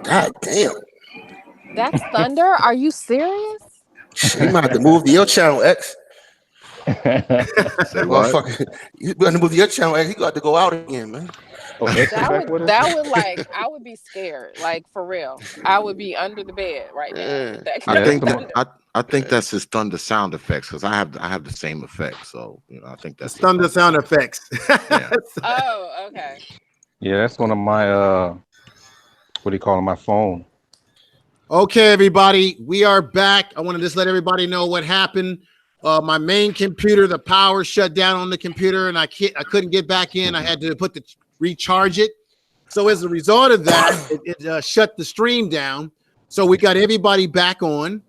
God damn. That's thunder? Are you serious? Shit, you might have to move to your channel, X. Say what? Motherfucker, you better move to your channel, X. You got to go out again, man. Oh, X is back with us? I would be scared, like for real. I would be under the bed right now. Yeah. With that I kind think of that thunder. I think that's his thunder sound effects because I have the same effect. So I think that's his thunder sound effects. Yeah. Oh, okay. Yeah, that's one of my what do you call it? My phone. Okay, everybody, we are back. I want to just let everybody know what happened. My main computer, the power shut down on the computer, and I couldn't get back in. I had to recharge it. So as a result of that, it shut the stream down. So we got everybody back on,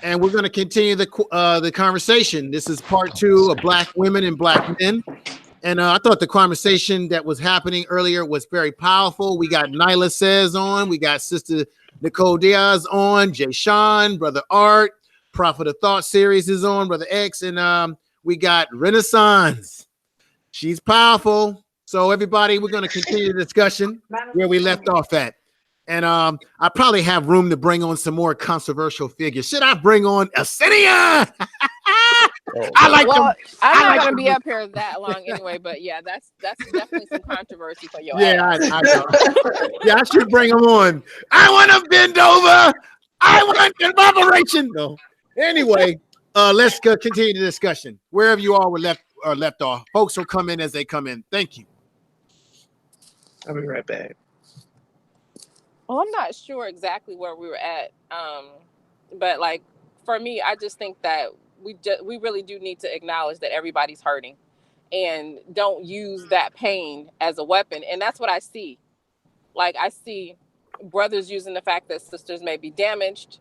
and we're going to continue the conversation. This is part 2 of Black Women and Black Men. And I thought the conversation that was happening earlier was very powerful. We got Nyla Says on, we got Sister Nicole Diaz on, Jay Sean, Brother Art, Prophet of Thought series is on, Brother X, and we got Renaissance. She's powerful. So everybody, we're going to continue the discussion where we left off at. And I probably have room to bring on some more controversial figures. Should I bring on Asinia? I like them. I'm not going to be up here that long anyway, but yeah, that's definitely some controversy for your ass. I know. Yeah, I should bring them on. I want to bend over. I want collaboration. No. Anyway, let's continue the discussion. Wherever you all were left off, folks will come in as they come in. Thank you. I'll be right back. Well, I'm not sure exactly where we were at, but like for me, I just think that we really do need to acknowledge that everybody's hurting, and don't use that pain as a weapon. And that's what I see. Like I see brothers using the fact that sisters may be damaged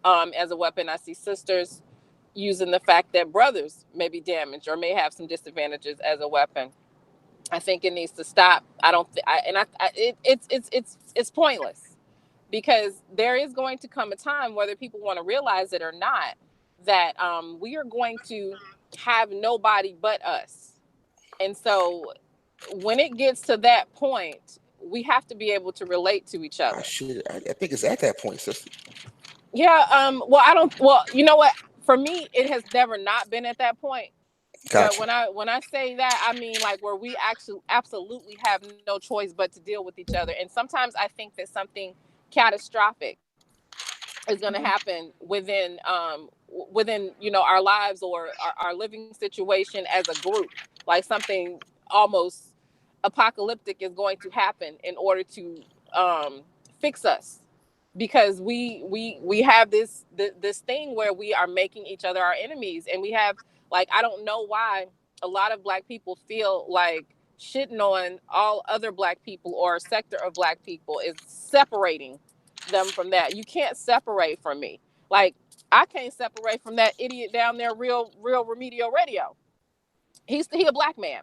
as a weapon. I see sisters using the fact that brothers may be damaged or may have some disadvantages as a weapon. I think it needs to stop. It's pointless, because there is going to come a time, whether people want to realize it or not, that we are going to have nobody but us. And so when it gets to that point, we have to be able to relate to each other. I think it's at that point, sister. Yeah. Well, you know what? For me, it has never not been at that point. Gotcha. But when I say that, I mean like where we actually absolutely have no choice but to deal with each other. And sometimes I think that something catastrophic is going to happen within our lives or our living situation as a group. Like something almost apocalyptic is going to happen in order to fix us, because we have this thing where we are making each other our enemies. And we have, like, I don't know why a lot of Black people feel like shitting on all other Black people or a sector of Black people is separating them from that. You can't separate from me. Like, I can't separate from that idiot down there, real Remedial Radio. He a Black man.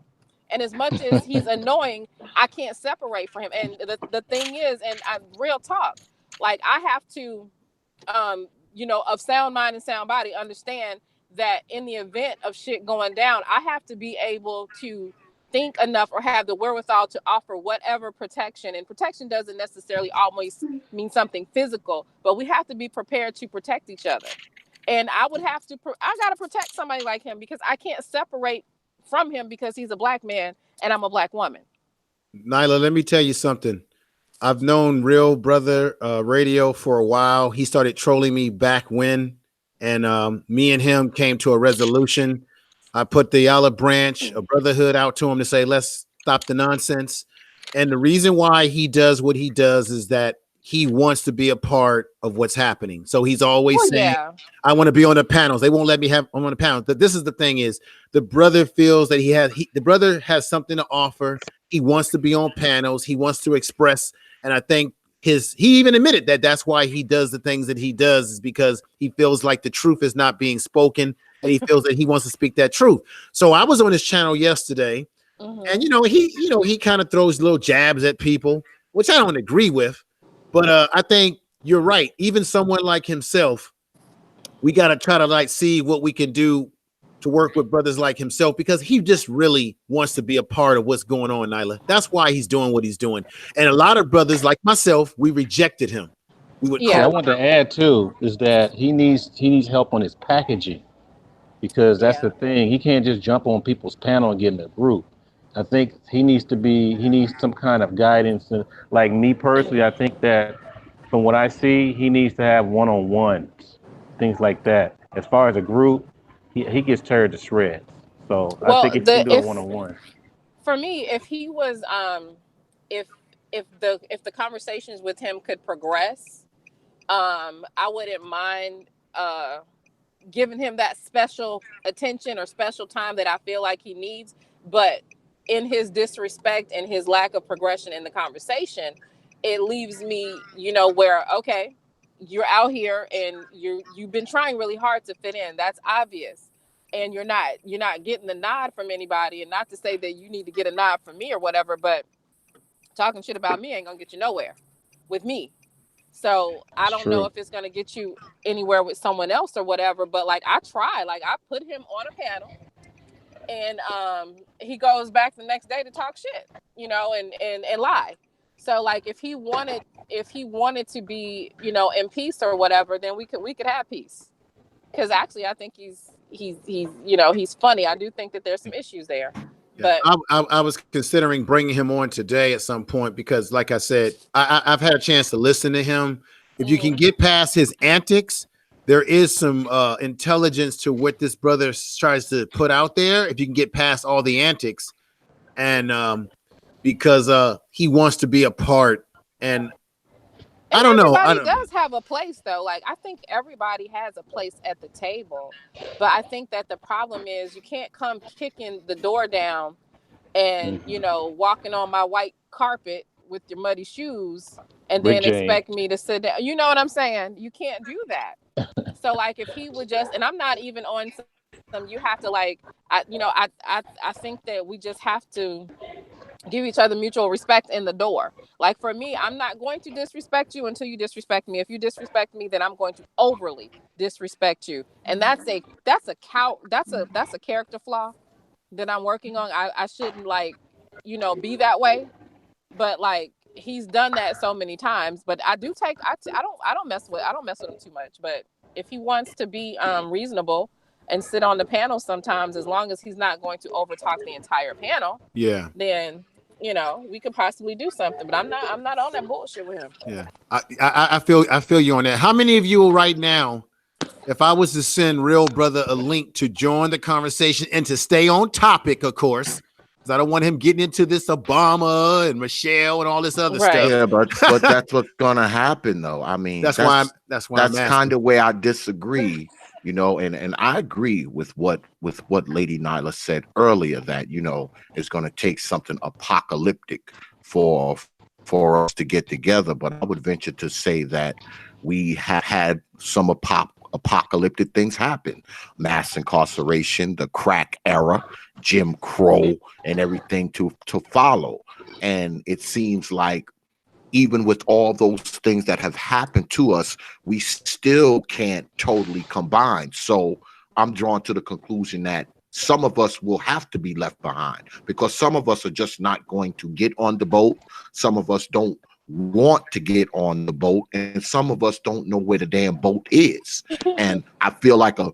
And as much as he's annoying, I can't separate from him. And the thing is, and real talk, like I have to, of sound mind and sound body, understand that in the event of shit going down, I have to be able to think enough or have the wherewithal to offer whatever protection. And protection doesn't necessarily always mean something physical, but we have to be prepared to protect each other. And I got to protect somebody like him, because I can't separate from him because he's a Black man and I'm a Black woman. Nyla, let me tell you something. I've known Real Brother Radio for a while. He started trolling me back when, and me and him came to a resolution. I put the olive branch of brotherhood out to him to say, let's stop the nonsense. And the reason why he does what he does is that he wants to be a part of what's happening. So he's always saying, I want to be on the panels. They won't let me have on the panels. But this is the thing is, the brother feels that the brother has something to offer. He wants to be on panels. He wants to express. And I think he even admitted that that's why he does the things that he does, is because he feels like the truth is not being spoken. And he feels that he wants to speak that truth. So I was on his channel yesterday, and he kind of throws little jabs at people, which I don't agree with. But I think you're right. Even someone like himself, we got to try to see what we can do to work with brothers like himself because he just really wants to be a part of what's going on, Nyla. That's why he's doing what he's doing. And a lot of brothers like myself, we rejected him. We would Yeah. I call want to add too is that he needs help on his packaging, because that's Yeah. the thing. He can't just jump on people's panel and get in a group. I think he needs some kind of guidance. And like me personally, I think that from what I see, he needs to have one-on-ones, things like that. As far as a group, he gets teared to shreds. So I Well, think if you can do a one-on-one. for me, if he was if if the conversations with him could progress, I wouldn't mind giving him that special attention or special time that I feel like he needs. But in his disrespect and his lack of progression in the conversation, it leaves me, where, okay, you're out here and you've been trying really hard to fit in. That's obvious. And you're not getting the nod from anybody. And not to say that you need to get a nod from me or whatever, but talking shit about me ain't gonna get you nowhere with me. So I don't know if it's gonna get you anywhere with someone else or whatever. But like I put him on a panel, and he goes back the next day to talk shit, and lie. So like if he wanted to be, in peace or whatever, then we could have peace. Because actually I think he's funny. I do think that there's some issues there. Yeah, But I was considering bringing him on today at some point because, like I said, I've had a chance to listen to him. If you can get past his antics, there is some intelligence to what this brother tries to put out there. If you can get past all the antics, and because he wants to be a part, and I don't know. Everybody does have a place, though. Like, I think everybody has a place at the table. But I think that the problem is you can't come kicking the door down and, walking on my white carpet with your muddy shoes and then expect me to sit down. You know what I'm saying? You can't do that. So, like, if he would just, and I'm not even on some, you have to, like, I think that we just have to give each other mutual respect in the door. Like for me, I'm not going to disrespect you until you disrespect me. If you disrespect me, then I'm going to overly disrespect you. And that's a character flaw that I'm working on. I shouldn't be that way. But like he's done that so many times. But I don't mess with him too much. But if he wants to be reasonable and sit on the panel sometimes, as long as he's not going to overtalk the entire panel, then we could possibly do something. But I'm not on that bullshit with him. Yeah, I feel you on that. How many of you right now, if I was to send Real Brother a link to join the conversation and to stay on topic, of course, because I don't want him getting into this Obama and Michelle and all this other stuff. Yeah, but that's what's gonna happen, though. I mean, that's kind of where I disagree. And I agree with what Lady Nyla said earlier, that it's going to take something apocalyptic for us to get together. But I would venture to say that we have had some apocalyptic things happen: mass incarceration, the crack era, Jim Crow, and everything to follow. And it seems like even with all those things that have happened to us, we still can't totally combine. So I'm drawn to the conclusion that some of us will have to be left behind, because some of us are just not going to get on the boat. Some of us don't want to get on the boat, and some of us don't know where the damn boat is. And I feel like a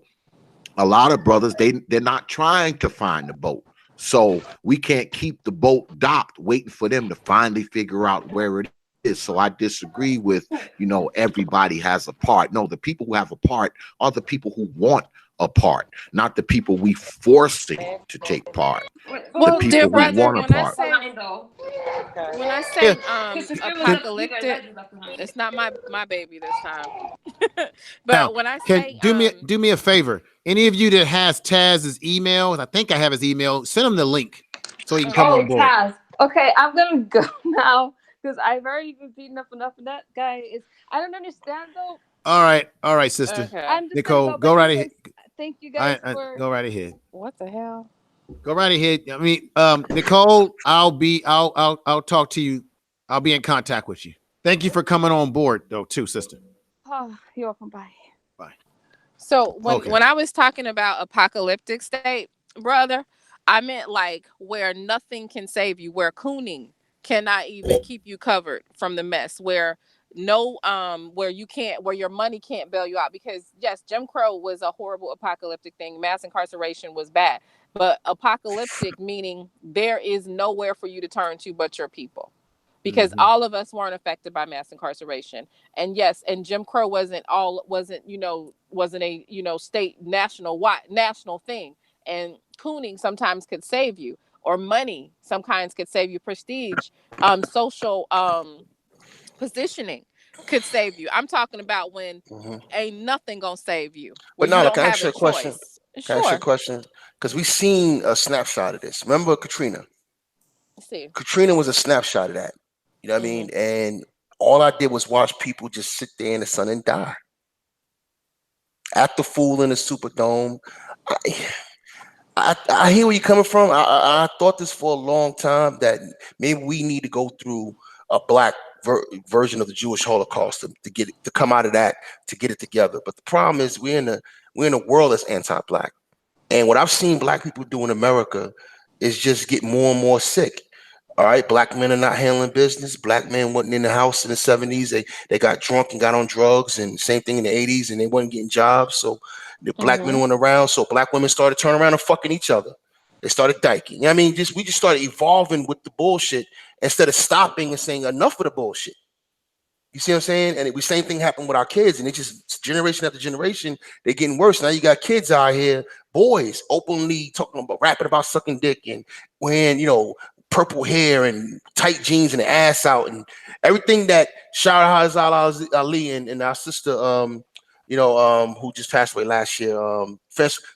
lot of brothers, they're not trying to find the boat. So we can't keep the boat docked waiting for them to finally figure out where it is. So I disagree with, everybody has a part. No, the people who have a part are the people who want a part, not the people we forcing to take part. Well, the dear people who brother, want a part. when I say apocalyptic, it's not my baby this time. But now, when I say do me a favor, any of you that has Taz's email, I think I have his email, send him the link so he can come on board. Taz. Okay, I'm gonna go now because I've already been beaten up enough, and that guy is. I don't understand though. All right, sister. Okay. Nicole, go right ahead. Thank you guys for. Go right ahead. What the hell? Go right ahead. I mean, Nicole, I'll talk to you. I'll be in contact with you. Thank you for coming on board, though, too, sister. Oh, you're welcome. Bye. So when I was talking about apocalyptic state, brother, I meant like where nothing can save you, where cooning cannot even keep you covered from the mess, where where you can't, where your money can't bail you out. Because yes, Jim Crow was a horrible apocalyptic thing. Mass incarceration was bad, but apocalyptic meaning there is nowhere for you to turn to but your people. Because all of us weren't affected by mass incarceration. And yes, and Jim Crow wasn't a state national thing. And cooning sometimes could save you, or money sometimes could save you, prestige, social positioning could save you. I'm talking about when ain't nothing gonna save you, But when you now, don't can I have ask you a a question? choice. Can I ask you a Sure. question? Because we seen a snapshot of this. Remember Katrina? Let's see. Katrina was a snapshot of that. You know what I mean? And all I did was watch people just sit there in the sun and die. Act the fool in the Superdome. I hear where you're coming from. I thought this for a long time, that maybe we need to go through a black version of the Jewish Holocaust to come out of that, to get it together. But the problem is we're in a world that's anti-black, and what I've seen black people do in America is just get more and more sick. All right, black men are not handling business. Black men wasn't in the house in the 70s. They got drunk and got on drugs, and same thing in the 80s, and they wasn't getting jobs. So the black men went around. So black women started turning around and fucking each other. They started dyking. You know what I mean, we just started evolving with the bullshit instead of stopping and saying enough of the bullshit. You see what I'm saying? And the same thing happened with our kids, and it just generation after generation, they're getting worse. Now you got kids out here, boys, openly talking about, rapping about sucking dick and wearing, purple hair and tight jeans and the ass out and everything that Shara Ali and our sister, who just passed away last year,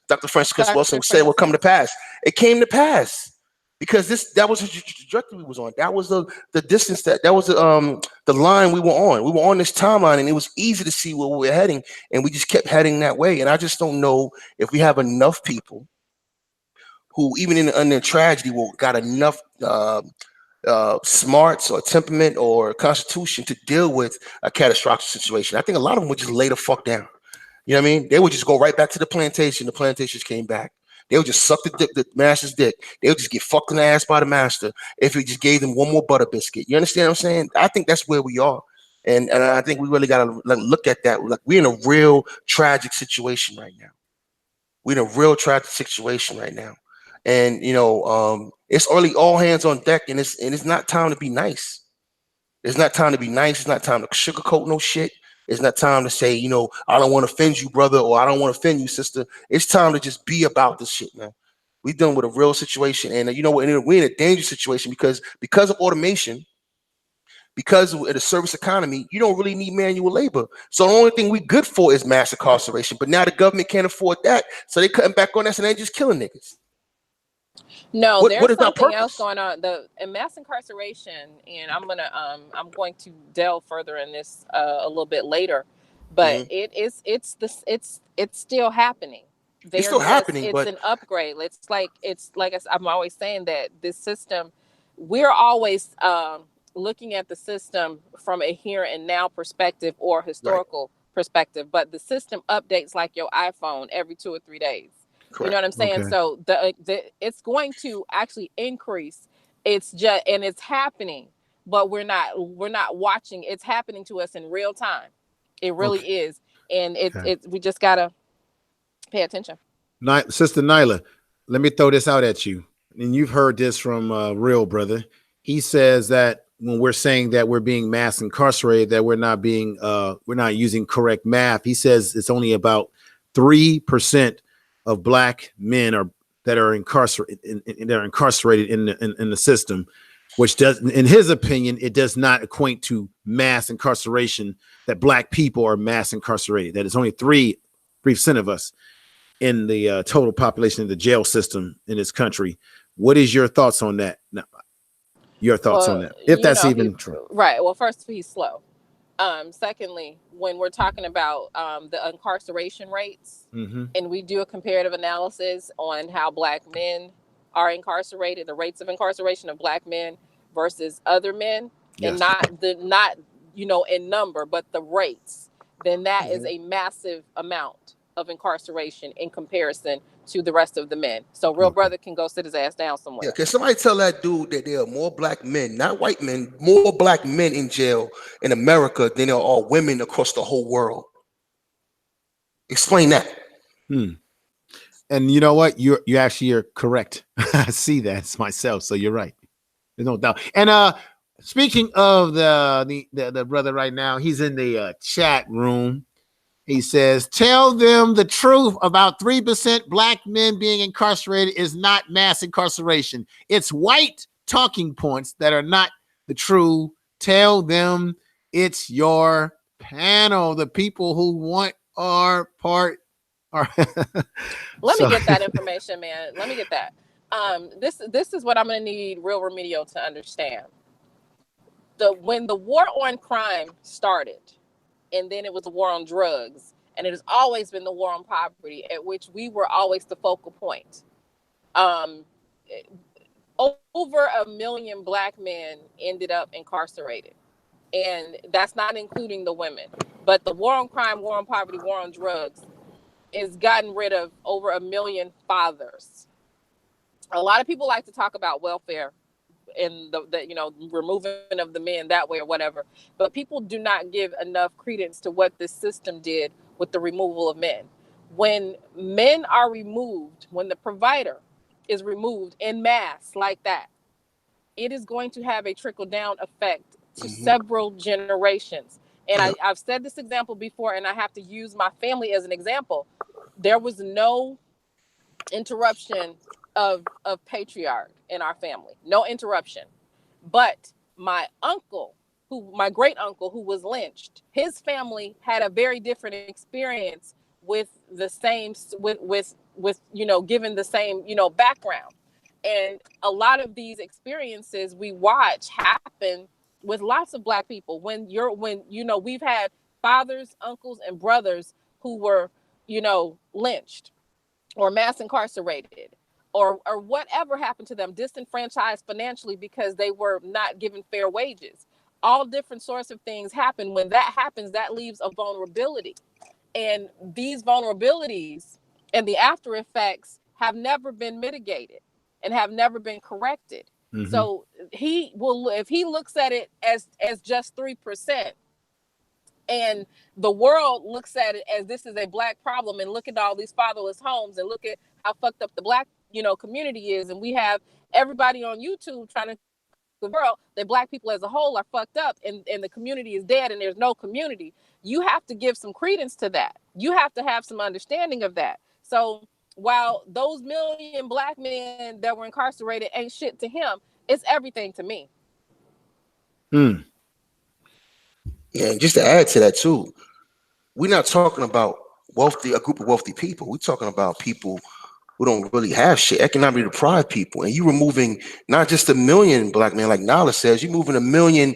Dr. Francis Wilson said will come to pass. It came to pass. Because that was the trajectory we was on. That was the distance that was the line we were on. We were on this timeline, and it was easy to see where we were heading, and we just kept heading that way. And I just don't know if we have enough people who, even under tragedy, got enough smarts or temperament or constitution to deal with a catastrophic situation. I think a lot of them would just lay the fuck down. You know what I mean? They would just go right back to the plantation. The plantations came back. They would just suck the master's dick. They would just get fucked in the ass by the master if he just gave them one more butter biscuit. You understand what I'm saying? I think that's where we are. And I think we really got to look at that. Like, we're in a real tragic situation right now. We're in a real tragic situation right now. And, it's early, all hands on deck, and it's not time to be nice. It's not time to be nice. It's not time to sugarcoat no shit. It's not time to say, I don't want to offend you, brother, or I don't want to offend you, sister. It's time to just be about this shit, man. We're dealing with a real situation, and we're in a dangerous situation because of automation, because of the service economy. You don't really need manual labor. So the only thing we good for is mass incarceration. But now the government can't afford that, so they cutting back on us and they just killing niggas. No, there's something else going on. In mass incarceration, and I'm going to delve further in this a little bit later, but it's still happening. It's still happening. It's an upgrade. It's like I'm always saying that this system, we're always looking at the system from a here and now perspective or historical perspective, but the system updates like your iPhone every 2 or 3 days. Correct. You know what I'm saying? Okay. So it's going to actually increase. It's happening, but we're not watching. It's happening to us in real time. It really is, and we just gotta pay attention. Sister Nyla, let me throw this out at you, and you've heard this from Real Brother. He says that when we're saying that we're being mass incarcerated, that we're not using correct math. He says it's only about 3% of black men that are incarcerated in the system, which does, in his opinion, it does not equate to mass incarceration, that black people are mass incarcerated. That is only 3% of us in the total population of the jail system in this country. What is your thoughts on that? No, your thoughts on that, if that's even true. Right. Well, first, he's slow. Secondly, when we're talking about the incarceration rates, and we do a comparative analysis on how black men are incarcerated, the rates of incarceration of black men versus other men, and not in number, but the rates, then that is a massive amount. of incarceration in comparison to the rest of the men. So real brother can go sit his ass down somewhere. Yeah, can somebody tell that dude that there are more black men, not white men, more black men in jail in America than there are women across the whole world? Explain that. And you know what? You actually are correct. I see that myself, so you're right. There's no doubt. And speaking of the brother right now, he's in the chat room. He says, tell them the truth about 3% black men being incarcerated is not mass incarceration. It's white talking points that are not the true. Tell them it's your panel. The people who want our part are. Let me get that information, man. Let me get that. This is what I'm going to need Real Remedial to understand. When the war on crime started, and then it was the war on drugs, and it has always been the war on poverty, at which we were always the focal point. Over 1 million black men ended up incarcerated, and that's not including the women. But the war on crime, war on poverty, war on drugs has gotten rid of over 1 million fathers. A lot of people like to talk about welfare and the removing of the men that way or whatever, but people do not give enough credence to what this system did with the removal of men. When men are removed, when the provider is removed en masse like that, it is going to have a trickle down effect to several generations. And I've said this example before, and I have to use my family as an example. There was no interruption of patriarch in our family, no interruption. But my great uncle who was lynched, his family had a very different experience with the same, with given the same, background. And a lot of these experiences we watch happen with lots of black people. When we've had fathers, uncles, and brothers who were, lynched or mass incarcerated or whatever happened to them, disenfranchised financially because they were not given fair wages. All different sorts of things happen. When that happens, that leaves a vulnerability. And these vulnerabilities and the after effects have never been mitigated and have never been corrected. So if he looks at it as just 3%, and the world looks at it as this is a black problem, and look at all these fatherless homes, and look at how fucked up the black community is, and we have everybody on YouTube trying to the world that black people as a whole are fucked up, and the community is dead and there's no community. You have to give some credence to that. You have to have some understanding of that. So while those 1 million black men that were incarcerated ain't shit to him, it's everything to me. Yeah, and just to add to that too, we're not talking about a group of wealthy people. We're talking about people who don't really have shit, economically deprived people. And you removing not just 1 million black men, like Nala says, you're moving 1 million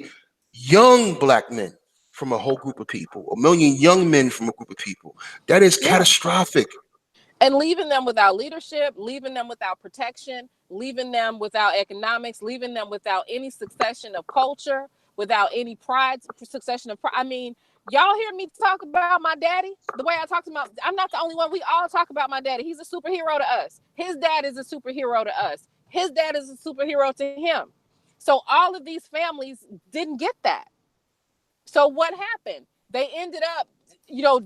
young black men from a whole group of people, 1 million young men from a group of people. That is catastrophic. And leaving them without leadership, leaving them without protection, leaving them without economics, leaving them without any succession of culture, without any succession of pride. I mean, y'all hear me talk about my daddy the way I talk about. I'm not the only one. We all talk about my daddy. He's a superhero to us. His dad is a superhero to us. His dad is a superhero to him. So all of these families didn't get that. So what happened? They ended up,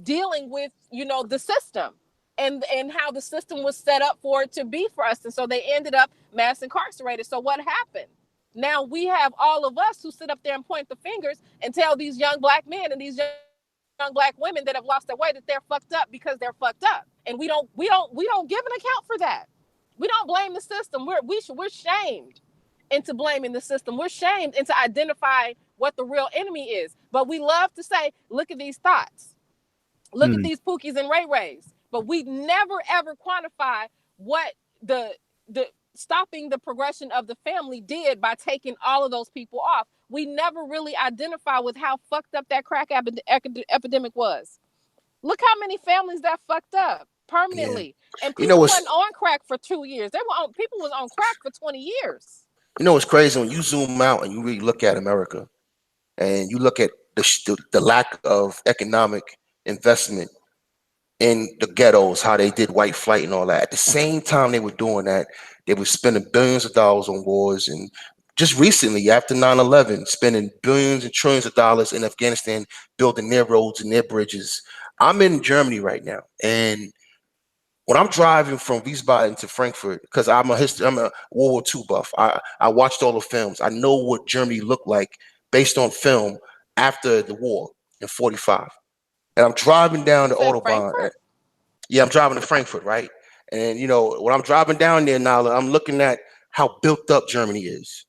dealing with, the system and how the system was set up for it to be for us. And so they ended up mass incarcerated. So what happened? Now we have all of us who sit up there and point the fingers and tell these young black men and these young black women that have lost their way that they're fucked up because they're fucked up. And we don't give an account for that. We don't blame the system. We're shamed into blaming the system. We're shamed into identifying what the real enemy is. But we love to say, look at these thoughts. Look at these Pookies and Ray Rays. But we never, ever quantify what the stopping the progression of the family did by taking all of those people off. We never really identify with how fucked up that crack epidemic was. Look how many families that fucked up permanently. Yeah. And people wasn't on crack for 2 years. People was on crack for 20 years. It's crazy when you zoom out and you really look at America and you look at the lack of economic investment in the ghettos, how they did white flight and all that. At the same time they were doing that, they were spending billions of dollars on wars. And just recently, after 9/11, spending billions and trillions of dollars in Afghanistan, building their roads and their bridges. I'm in Germany right now, and when I'm driving from Wiesbaden to Frankfurt, because I'm a World War II buff. I watched all the films. I know what Germany looked like based on film after the war in '45. And I'm driving down You the said autobahn. Frankfurt? Yeah, I'm driving to Frankfurt, right? And when I'm driving down there now, I'm looking at how built up Germany is.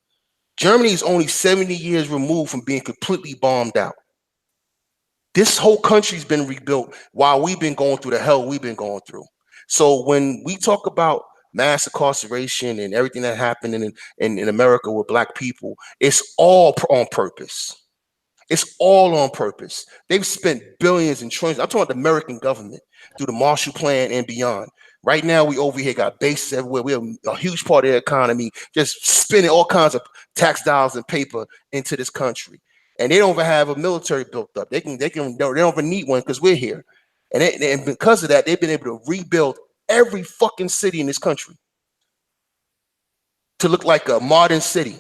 Germany is only 70 years removed from being completely bombed out. This whole country's been rebuilt while we've been going through the hell we've been going through. So when we talk about mass incarceration and everything that happened in America with black people, it's all on purpose. It's all on purpose. They've spent billions and trillions. I'm talking about the American government through the Marshall Plan and beyond. Right now, we over here got bases everywhere. We have a huge part of the economy just spending all kinds of tax dollars and paper into this country, and they don't even have a military built up. They don't even need one because we're here, and because of that, they've been able to rebuild every fucking city in this country to look like a modern city.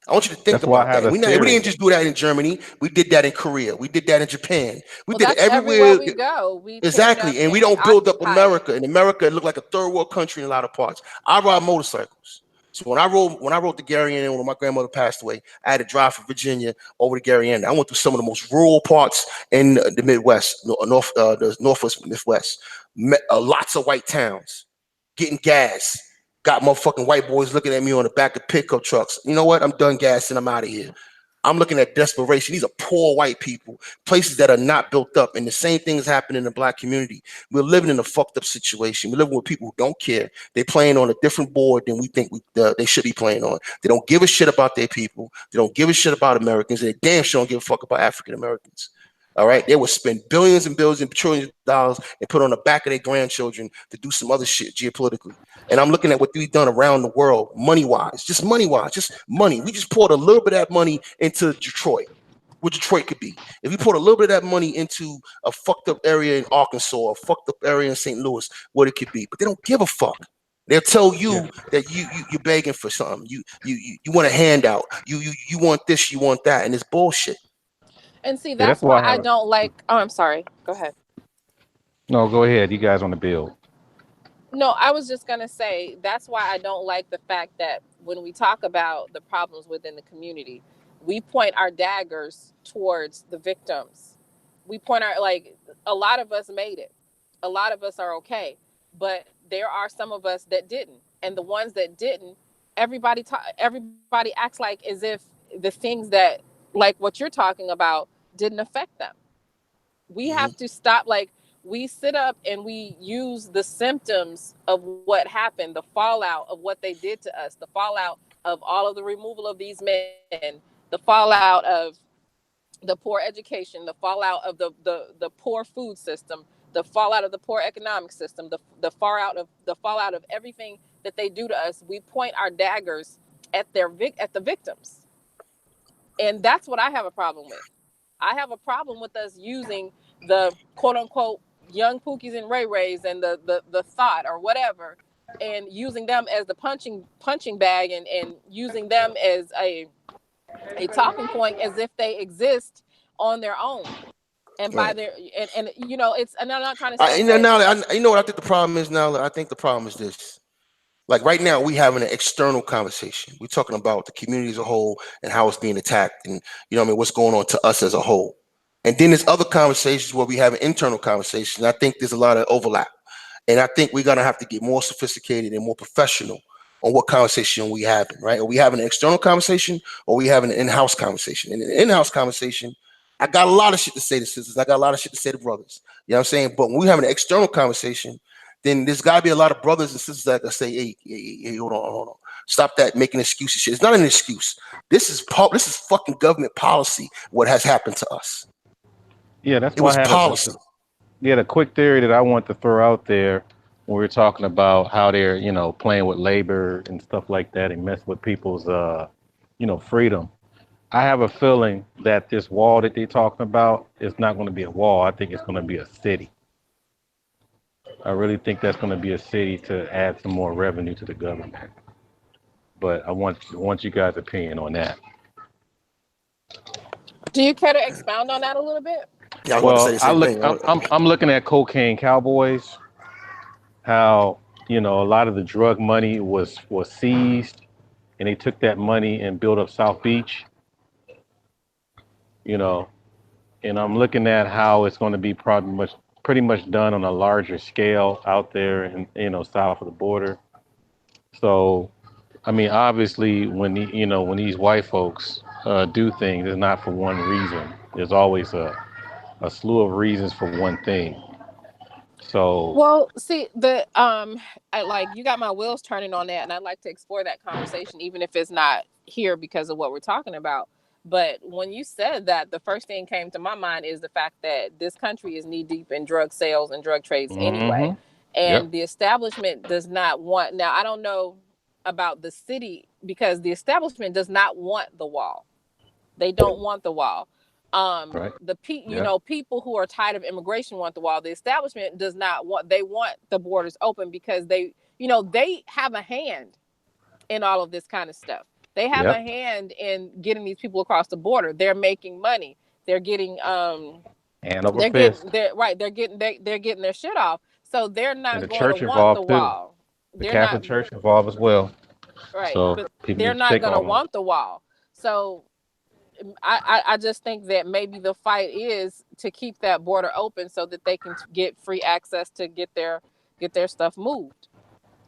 I want you to think That's why I about have that. a We theory. didn't just do that in Germany. We did that in Korea. We did that in Japan. We Well, did it that's everywhere everywhere. we go. We tear it up Exactly. And we and we don't build up occupy it. America. In America, it looked like a third world country in a lot of parts. I ride motorcycles. So when I rode to Gary, when my grandmother passed away, I had to drive from Virginia over to Gary. I went through some of the most rural parts in the Midwest, the Northwest Midwest. Lots of white towns, getting gas. Got motherfucking white boys looking at me on the back of pickup trucks. You know what? I'm done gassing. I'm out of here. I'm looking at desperation. These are poor white people, places that are not built up. And the same things happen in the black community. We're living in a fucked up situation. We're living with people who don't care. They're playing on a different board than we think they should be playing on. They don't give a shit about their people. They don't give a shit about Americans. And they damn sure don't give a fuck about African Americans. All right. They will spend billions and billions and trillions of dollars and put on the back of their grandchildren to do some other shit geopolitically. And I'm looking at what we've done around the world, money-wise, just money. We just poured a little bit of that money into Detroit, what Detroit could be. If we poured a little bit of that money into a fucked up area in Arkansas, a fucked up area in St. Louis, what it could be. But they don't give a fuck. They'll tell you that you're begging for something. You want a handout. You want this, you want that, and it's bullshit. And see, that's why I don't like. Oh, I'm sorry. Go ahead. No, go ahead. You guys on the build. No, I was just going to say that's why I don't like the fact that when we talk about the problems within the community, we point our daggers towards the victims. We point our, like, a lot of us made it. A lot of us are okay. But there are some of us that didn't. And the ones that didn't, everybody acts like as if the things that, like what you're talking about, didn't affect them. We have to stop. Like, we sit up and we use the symptoms of what happened, the fallout of what they did to us, the fallout of all of the removal of these men, the fallout of the poor education, the fallout of the poor food system, the fallout of the poor economic system, the fallout of everything that they do to us. We point our daggers at the victims. And that's what I have a problem with. I have a problem with us using the quote unquote young Pookies and Ray Rays and the thought or whatever, and using them as the punching bag and using them as a talking point as if they exist on their own. And by their and you know, it's, and I'm not trying to say you know what I think the problem is now. I think the problem is this. Like right now, we having an external conversation. We're talking about the community as a whole and how it's being attacked, and what's going on to us as a whole. And then there's other conversations where we have an internal conversation. I think there's a lot of overlap, and I think we're gonna have to get more sophisticated and more professional on what conversation we having. Right? Are we having an external conversation, or are we having an in-house conversation? And in an in-house conversation, I got a lot of shit to say to sisters. I got a lot of shit to say to brothers. You know what I'm saying? But when we have an external conversation, then there's got to be a lot of brothers and sisters that say, hey, hold on. Stop that making excuses shit. It's not an excuse. This is fucking government policy, what has happened to us. Yeah, that's it why was I had policy. The quick theory that I want to throw out there when we're talking about how they're, playing with labor and stuff like that and mess with people's, freedom. I have a feeling that this wall that they're talking about is not going to be a wall. I think it's going to be a city. I really think that's going to be a city to add some more revenue to the government. But I want you guys' opinion on that. Do you care to expound on that a little bit? Yeah, I was about to say Well, the same thing. I'm looking at Cocaine Cowboys. How a lot of the drug money was seized, and they took that money and built up South Beach. You know, and I'm looking at how it's going to be pretty much done on a larger scale out there, and south of the border. So, I mean, obviously, when these white folks do things, it's not for one reason. There's always a slew of reasons for one thing. So, well, see, I like you got my wheels turning on that, and I'd like to explore that conversation, even if it's not here because of what we're talking about. But when you said that, the first thing came to my mind is the fact that this country is knee deep in drug sales and drug trades anyway, yep. and the establishment does not want. Now, I don't know about the city because the establishment does not want the wall. They don't want the wall. Right. People who are tired of immigration want the wall. The establishment does not want. They want the borders open because they have a hand in all of this kind of stuff. They have a hand in getting these people across the border. They're making money. They're getting hand over fist. They're getting their shit off. So they're not and the going church to want the involved too. wall. The Catholic Church involved as well. Right. So but they're not going to want the wall. So I just think that maybe the fight is to keep that border open so that they can get free access to get their stuff moved.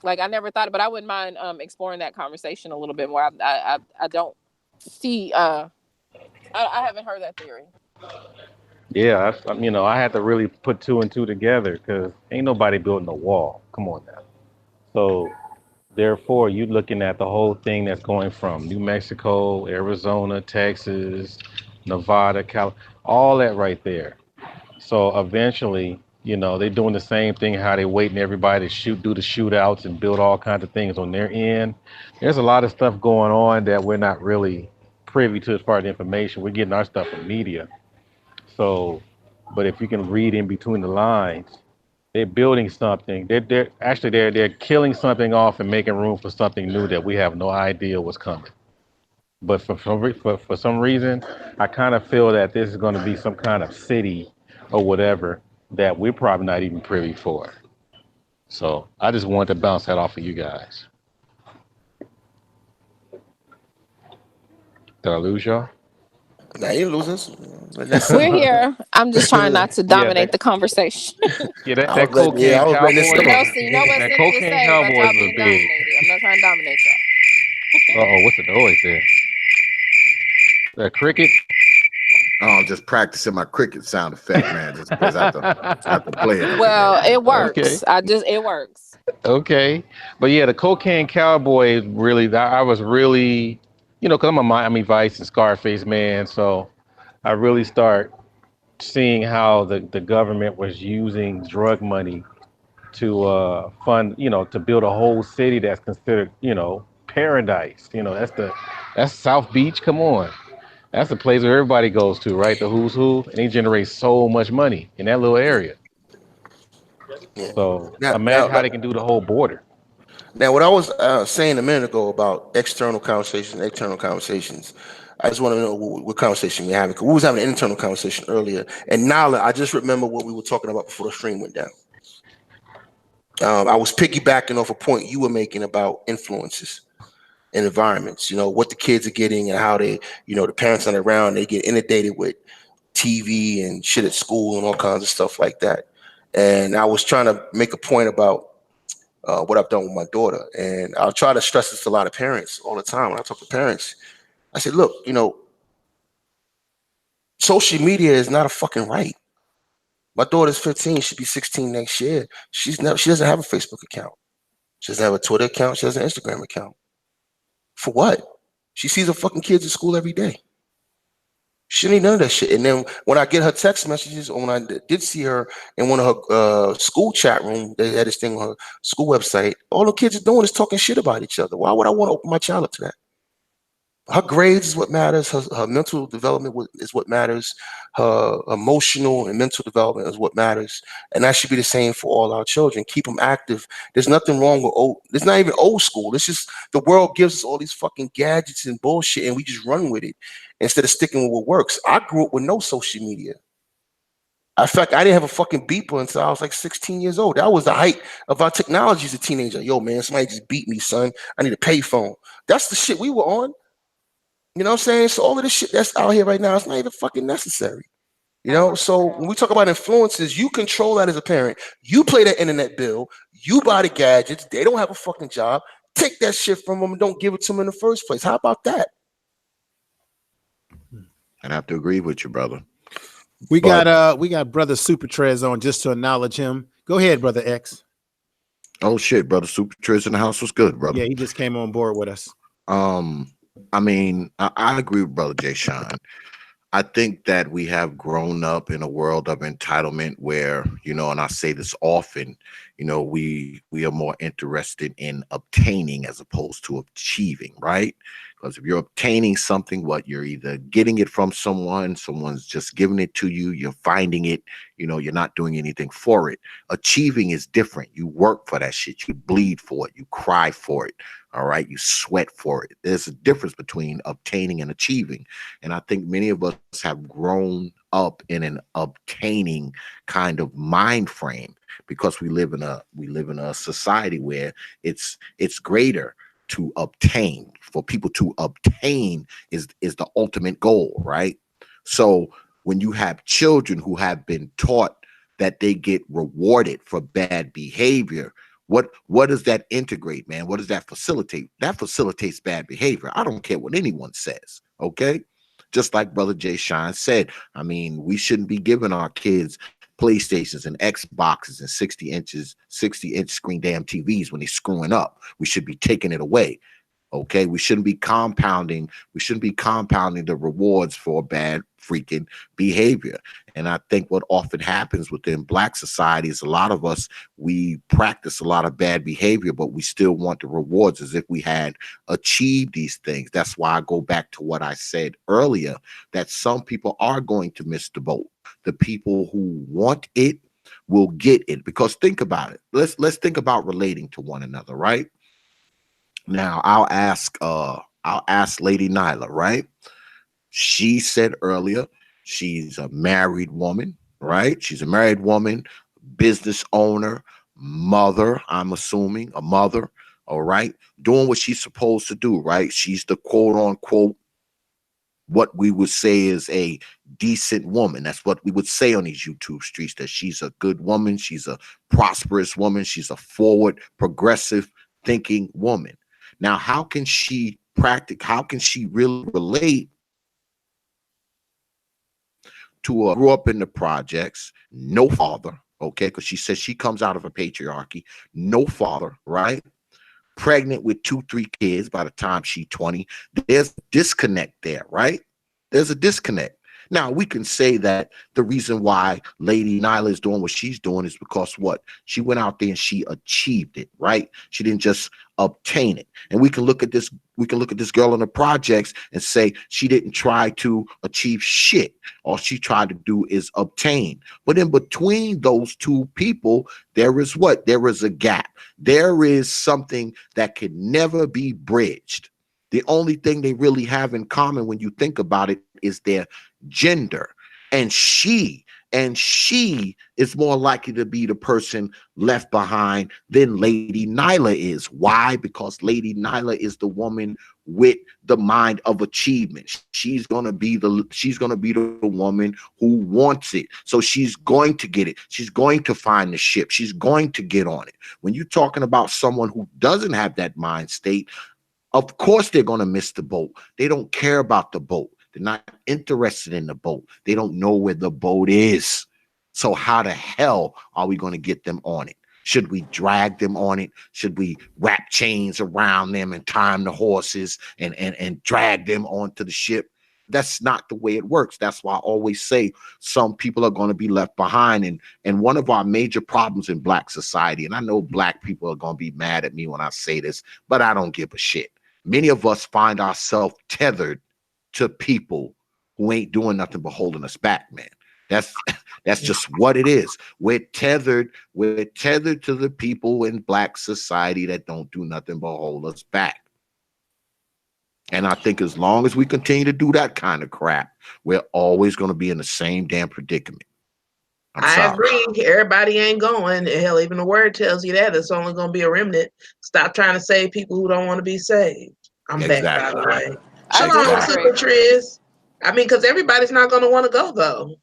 Like, I never thought, but I wouldn't mind exploring that conversation a little bit more. I don't see. I haven't heard that theory. Yeah, I had to really put two and two together because ain't nobody building a wall. Come on now. So therefore, you're looking at the whole thing that's going from New Mexico, Arizona, Texas, Nevada, all that right there. So eventually, they're doing the same thing, how they're waiting everybody to do the shootouts and build all kinds of things on their end. There's a lot of stuff going on that we're not really privy to as far as information. We're getting our stuff from media. So, but if you can read in between the lines, they're building something. They're killing something off and making room for something new that we have no idea what's coming. But for some reason, I kind of feel that this is going to be some kind of city or whatever that we're probably not even privy for. So I just wanted to bounce that off of you guys. Did I lose y'all? Nah, you losers. We're here. I'm just trying not to dominate the conversation. That Cocaine Cowboys. That Cocaine Cowboys was big. I'm not trying to dominate y'all. What's the noise there? That cricket? Oh, I'm just practicing my cricket sound effect, man. Just because I have to play it. Well, it works. Okay. It works. Okay, but yeah, the Cocaine Cowboy really. I was really, because I'm a Miami Vice and Scarface man, so I really start seeing how the government was using drug money to fund, to build a whole city that's considered, paradise. That's South Beach. Come on. That's the place where everybody goes to, right? The who's who, and they generate so much money in that little area. Yeah. So imagine how they can do the whole border. Now, what I was saying a minute ago about external conversations, internal conversations, I just want to know what conversation we're having. Because we was having an internal conversation earlier, and now I just remember what we were talking about before the stream went down. I was piggybacking off a point you were making about influences and environments, what the kids are getting and how they, the parents aren't around, they get inundated with TV and shit at school and all kinds of stuff like that. And I was trying to make a point about what I've done with my daughter. And I'll try to stress this to a lot of parents all the time. When I talk to parents, I said, look, social media is not a fucking right. My daughter's 15, she'll be 16 next year. She doesn't have a Facebook account. She doesn't have a Twitter account. She has an Instagram account. For what? She sees her fucking kids at school every day. She didn't need none of that shit. And then when I get her text messages, or when I did see her in one of her school chat room, they had this thing on her school website, all the kids are doing is talking shit about each other. Why would I want to open my child up to that? Her grades is what matters. Her mental development is what matters. Her emotional and mental development is what matters. And that should be the same for all our children. Keep them active. There's nothing wrong with old. It's not even old school. It's just the world gives us all these fucking gadgets and bullshit, and we just run with it instead of sticking with what works. I grew up with no social media. In fact, I didn't have a fucking beeper until I was like 16 years old. That was the height of our technology as a teenager. Yo, man, somebody just beat me, son. I need a payphone. That's the shit we were on. You know what I'm saying? So all of this shit that's out here right now, it's not even fucking necessary. You know, so when we talk about influences, you control that as a parent. You pay that internet bill, you buy the gadgets, they don't have a fucking job. Take that shit from them and don't give it to them in the first place. How about that? I'd have to agree with you, brother. We got brother Super Trez on just to acknowledge him. Go ahead, brother X. Oh shit, brother Super Trez in the house was good, brother. Yeah, he just came on board with us. I mean, I agree with brother Jay Sean. I think that we have grown up in a world of entitlement where, you know, and I say this often, you know, we are more interested in obtaining as opposed to achieving, right? Because if you're obtaining something, what you're either getting it from someone's just giving it to you, you're finding it, you know, you're not doing anything for it. Achieving is different. You work for that shit, you bleed for it, you cry for it. All right, you sweat for it. There's a difference between obtaining and achieving. And I think many of us have grown up in an obtaining kind of mind frame because we live in a society where it's greater to obtain. For people to obtain is the ultimate goal, right? So when you have children who have been taught that they get rewarded for bad behavior, what does that integrate, man? What does that facilitate? That facilitates bad behavior. I don't care what anyone says, okay? Just like brother Jay Shine said, I mean, we shouldn't be giving our kids PlayStations and Xboxes and 60-inch screen damn TVs when they're screwing up. We should be taking it away. Okay, we shouldn't be compounding the rewards for bad freaking behavior. And I think what often happens within Black society is a lot of us, we practice a lot of bad behavior, but we still want the rewards as if we had achieved these things. That's why I go back to what I said earlier, that some people are going to miss the boat. The people who want it will get it. Because think about it. Let's think about relating to one another, right? Now I'll ask Lady Nyla, right? She said earlier she's a married woman, right? She's a married woman, business owner, mother, I'm assuming, a mother, all right, doing what she's supposed to do, right? She's the quote unquote what we would say is a decent woman. That's what we would say on these YouTube streets, that she's a good woman, she's a prosperous woman, she's a forward, progressive thinking woman. Now, how can she really relate to grew up in the projects, no father, okay, because she says she comes out of a patriarchy, no father, right? Pregnant with 2-3 kids by the time she's 20. There's a disconnect there, right? There's a disconnect. Now, we can say that the reason why Lady Nyla is doing what she's doing is because what? She went out there and she achieved it, right? She didn't just obtain it. And we can look at this girl in the projects and say she didn't try to achieve shit. All she tried to do is obtain. But in between those two people, there is what? There is a gap. There is something that can never be bridged. The only thing they really have in common when you think about it is their gender. And she is more likely to be the person left behind than Lady Nyla is. Why? Because Lady Nyla is the woman with the mind of achievement. She's gonna be the woman who wants it. So she's going to get it. She's going to find the ship. She's going to get on it. When you're talking about someone who doesn't have that mind state, of course they're going to miss the boat. They don't care about the boat. They're not interested in the boat. They don't know where the boat is. So how the hell are we going to get them on it? Should we drag them on it? Should we wrap chains around them and time the horses and drag them onto the ship? That's not the way it works. That's why I always say some people are going to be left behind. And one of our major problems in Black society, and I know Black people are going to be mad at me when I say this, but I don't give a shit. many of us find ourselves tethered to people who ain't doing nothing but holding us back, man. That's that's just what it is. We're tethered to the people in black society that don't do nothing but hold us back. And I think as long as we continue to do that kind of crap, we're always going to be in the same damn predicament. I agree. Everybody ain't going. Hell, even the word tells you that it's only going to be a remnant. Stop trying to save people who don't want to be saved. I'm back, by the way. Shalom, Super Triz. I mean, because everybody's not going to want to go, though.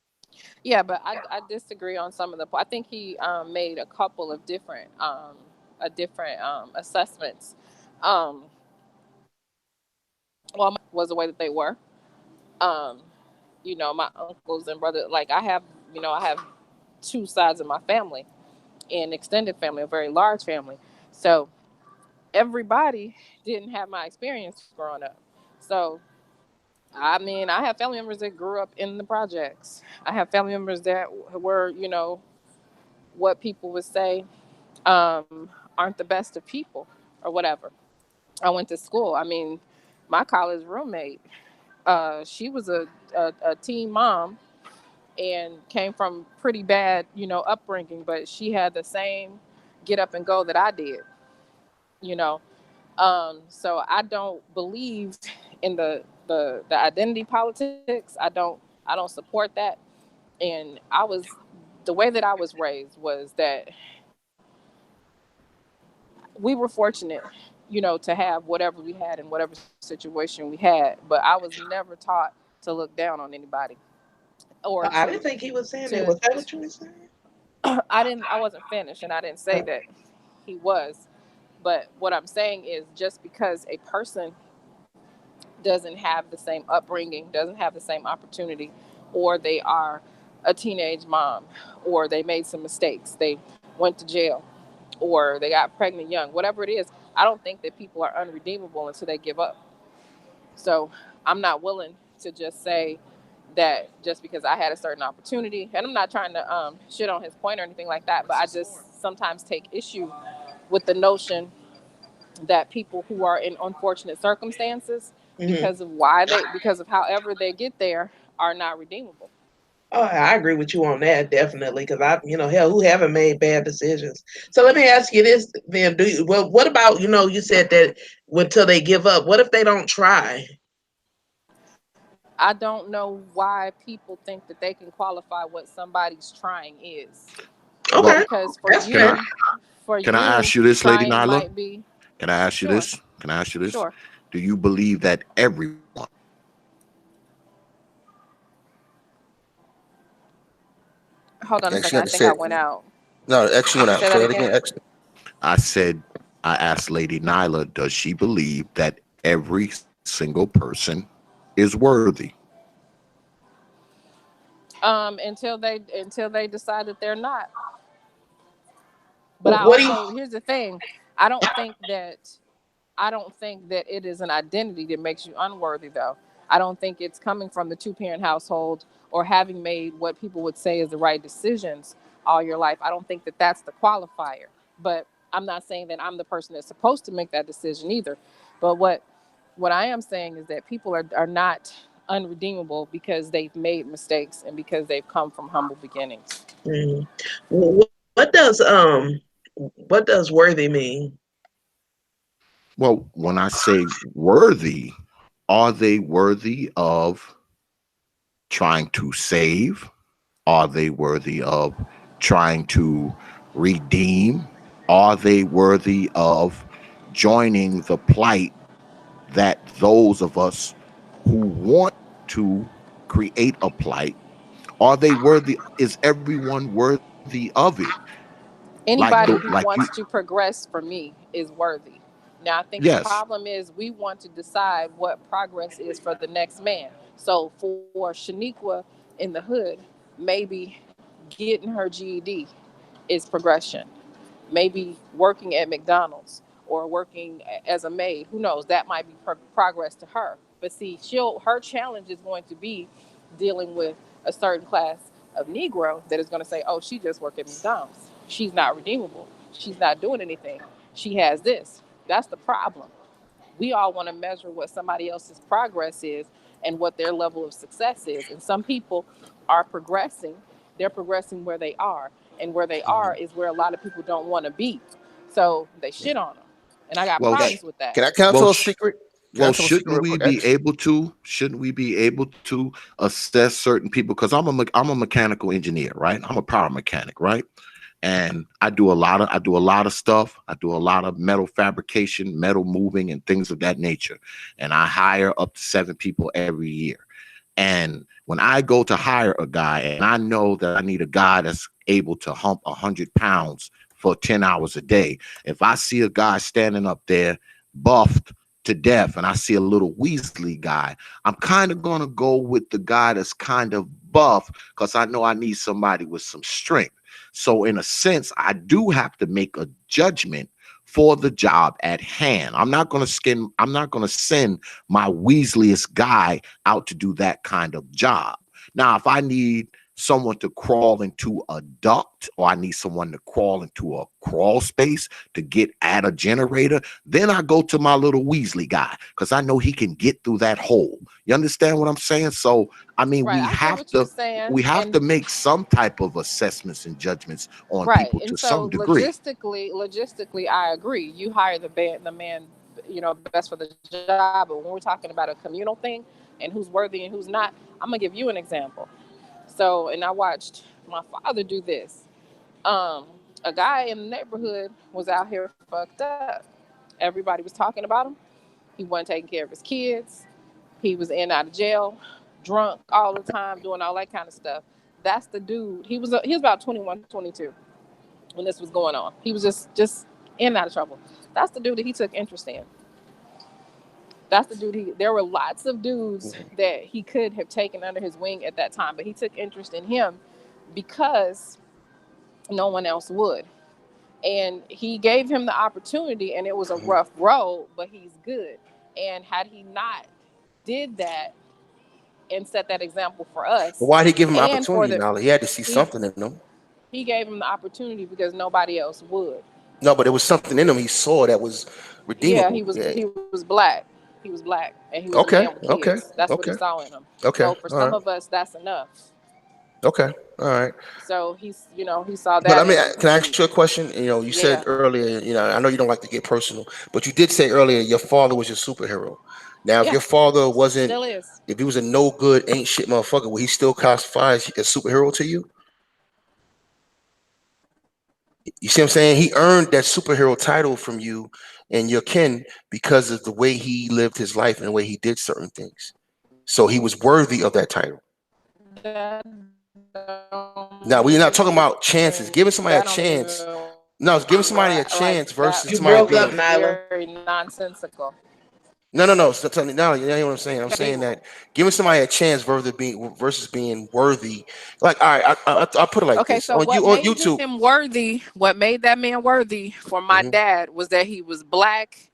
Yeah, but I disagree on some of the. I think he made a couple of different assessments. Well, was the way that they were. Um, my uncles and brother, like I have two sides of my family, and extended family, a very large family. So everybody didn't have my experience growing up. So I mean, I have family members that grew up in the projects. I have family members that were, what people would say aren't the best of people or whatever. I went to school. I mean, my college roommate, she was a teen mom and came from pretty bad, upbringing, but she had the same get up and go that I did, you know. So I don't believe in the identity politics. I don't support that. And the way that I was raised was that we were fortunate, to have whatever we had in whatever situation we had. But I was never taught to look down on anybody. Or I didn't think he was saying that. Was that what you were saying? I wasn't finished, and I didn't say that he was. But what I'm saying is, just because a person doesn't have the same upbringing, doesn't have the same opportunity, or they are a teenage mom, or they made some mistakes, they went to jail, or they got pregnant young, whatever it is, I don't think that people are unredeemable until they give up. So I'm not willing to just say that just because I had a certain opportunity, and I'm not trying to shit on his point or anything like that, but I just sometimes take issue with the notion that people who are in unfortunate circumstances, because of however they get there, are not redeemable. Oh, I agree with you on that, definitely, because hell, who haven't made bad decisions? So let me ask you this then: what about, you said that until they give up? What if they don't try? I don't know why people think that they can qualify what somebody's trying is. Okay, because can I ask you this, Lady Nyla? Might be. Can I ask you Sure. this? Can I ask you this? Sure. Do you believe that everyone? Hold on a second. I think I went out. No, X went out. Say that again. X. I said, I asked Lady Nyla, does she believe that every single person is worthy? Until they decide that they're not. But here's the thing. I don't think that it is an identity that makes you unworthy, though. I don't think it's coming from the two-parent household or having made what people would say is the right decisions all your life. I don't think that that's the qualifier. But I'm not saying that I'm the person that's supposed to make that decision either. But what I am saying is that people are not unredeemable because they've made mistakes and because they've come from humble beginnings. Mm-hmm. What does worthy mean? Well, when I say worthy, are they worthy of trying to save? Are they worthy of trying to redeem? Are they worthy of joining the plight that those of us who want to create a plight, are they worthy? Is everyone worthy of it? Anybody who wants to progress for me is worthy. Now, I think the problem is we want to decide what progress is for the next man. So for Shaniqua in the hood, maybe getting her GED is progression. Maybe working at McDonald's or working as a maid, who knows, that might be progress to her. But see, her challenge is going to be dealing with a certain class of Negro that is going to say, oh, she just worked at McDonald's. She's not redeemable. She's not doing anything. She has this. That's the problem. we all want to measure what somebody else's progress is and what their level of success is. And some people are progressing, they're progressing where they are. And where they are is where a lot of people don't want to be. So they shit on them. And I got Well, problems with that. Can I tell a secret? Can I tell a secret shouldn't real we quick, be X? able to? Shouldn't we be able to assess certain people? Because I'm a mechanical engineer, right? I'm a power mechanic, right? And I do a lot of stuff. I do a lot of metal fabrication, metal moving, and things of that nature. And I hire up to 7 people every year. And when I go to hire a guy, and I know that I need a guy that's able to hump 100 pounds for 10 hours a day, if I see a guy standing up there buffed to death and I see a little Weasley guy, I'm kind of going to go with the guy that's kind of buff because I know I need somebody with some strength. So in a sense, I do have to make a judgment for the job at hand. I'm not going to send my Weasleyest guy out to do that kind of job. Now, if I need someone to crawl into a duct, or I need someone to crawl into a crawl space to get at a generator, then I go to my little Weasley guy because I know he can get through that hole. You understand what I'm saying? So, I mean, Right, we I get have what to you're saying. to make some type of assessments and judgments on Right. people And to some so degree. logistically, I agree. You hire the man, best for the job. But when we're talking about a communal thing and who's worthy and who's not, I'm gonna give you an example. So, and I watched my father do this. A guy in the neighborhood was out here fucked up. Everybody was talking about him. He wasn't taking care of his kids. He was in and out of jail, drunk all the time, doing all that kind of stuff. That's the dude. He was about 21, 22 when this was going on. He was just in and out of trouble. That's the dude that he took interest in. That's the dude. There were lots of dudes that he could have taken under his wing at that time, but he took interest in him because no one else would. And he gave him the opportunity, and it was a rough road, but he's good. And had he not did that and set that example for us, But why did he give him and for opportunity? the Now he had to see something in him. he gave him the opportunity because nobody else would. No, but there was something in him he saw that was Yeah, redeemable. he was black. He was black, and he was a Okay, man with okay, kids. That's what he okay, saw in him. okay. So for some of us, that's enough. Okay, all right. So he saw that. But I mean, and can I ask you a question? You said yeah, earlier, I know you don't like to get personal, but you did say earlier your father was your superhero. Now, if yeah, your father wasn't, still is. if he was a no good, ain't shit motherfucker, would he still classify as a superhero to you? You see what I'm saying? He earned that superhero title from you and your kin because of the way he lived his life and the way he did certain things. So he was worthy of that title. That Now, don't we're not talking even about chances. Giving somebody a that don't chance. even No, it's giving somebody a like chance that. versus You somebody broke up, being. That's Nyla. very nonsensical. No. So tell me now. You know what I'm saying? I'm saying that giving somebody a chance versus being worthy. Like, all right, I put it like Okay, this so on what on made YouTube. him worthy, what made that man worthy for my Hmm. dad was that he was black,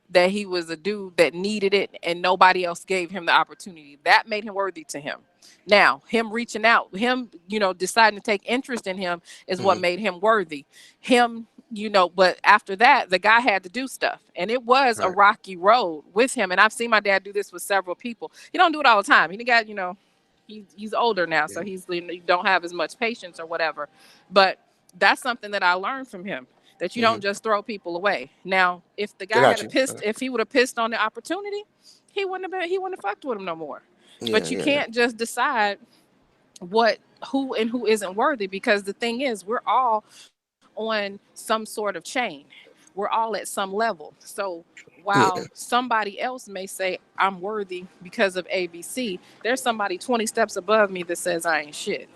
that he was a dude that needed it and nobody else gave him the opportunity. That made him worthy to him. Now, him reaching out, him, deciding to take interest in him is what Hmm. made him worthy. Him, but after that, the guy had to do stuff. And it was a Right. rocky road with him. And I've seen my dad do this with several people. He don't do it all the time. He got, he's older now, so Yeah. you don't have as much patience or whatever. But that's something that I learned from him, that you Hmm. don't just throw people away. Now, if the I guy got you. if he would have pissed on the opportunity, he wouldn't have fucked with him no more. Yeah, But you yeah. can't just decide who isn't worthy, because the thing is, we're all on some sort of chain. We're all at some level. So Yeah. while somebody else may say I'm worthy because of ABC, there's somebody 20 steps above me that says I ain't shit.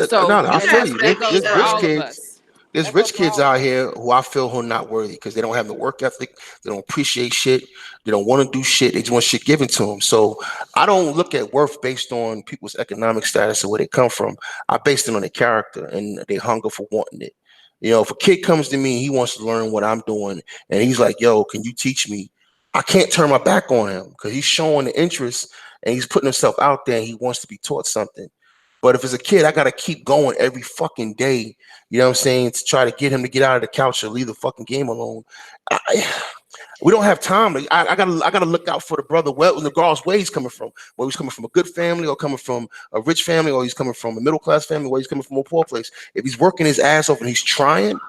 So, No, I You and feel have you. that plenty goes There's for rich all of of kids. us. There's That goes rich for kids all of out us. here who I feel who are not worthy because they don't have the work ethic. They don't appreciate shit. They don't want to do shit. They just want shit given to them. So I don't look at worth based on people's economic status or where they come from. I base it on their character and their hunger for wanting it. If a kid comes to me, he wants to learn what I'm doing, and he's like, "Yo, can you teach me?" I can't turn my back on him because he's showing the interest and he's putting himself out there and he wants to be taught something. But if it's a kid, I gotta keep going every fucking day. You know what I'm saying? To try to get him to get out of the couch or leave the fucking game alone. I, We don't have time. I gotta look out for the brother. Well, regardless where he's coming from, whether he's coming from a good family or coming from a rich family, or he's coming from a middle class family, or he's coming from a poor place. If he's working his ass off and he's trying,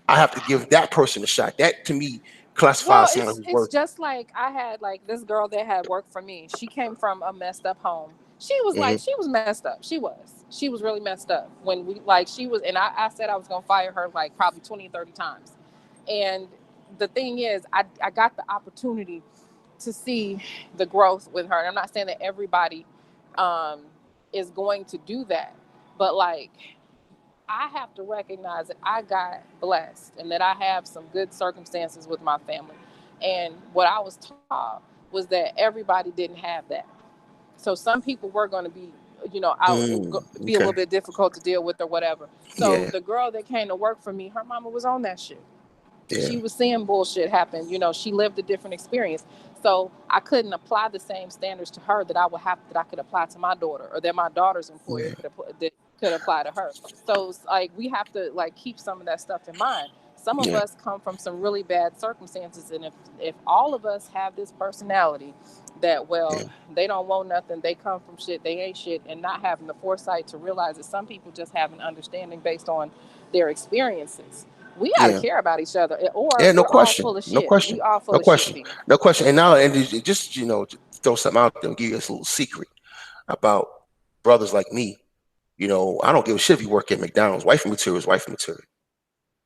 I have to give that person a shot. That to me classifies someone who's it's just like I had like this girl that had worked for me. She came from a messed up home. She was like, she was messed up. She was really messed up when we and I said I was gonna fire her like probably 20, 30 times. And the thing is, I got the opportunity to see the growth with her. And I'm not saying that everybody is going to do that, but like I have to recognize that I got blessed and that I have some good circumstances with my family. And what I was taught was that everybody didn't have that. So some people were going to be, be a little bit difficult to deal with or whatever. So the girl that came to work for me, her mama was on that shit. Yeah. She was seeing bullshit happen. She lived a different experience. So I couldn't apply the same standards to her that I could apply to my daughter, or that my daughter's employer could apply to her. So like we have to like keep some of that stuff in mind. Some of us come from some really bad circumstances, and if all of us have this personality that they don't want nothing, they come from shit, they ain't shit, and not having the foresight to realize that some people just have an understanding based on their experiences. We gotta care about each other, or no question, all full of shit. No question, we all full no of question, shit. No question. And now, and just throw something out there and give you a little secret about brothers like me. I don't give a shit if you work at McDonald's. Wifey material is wifey material.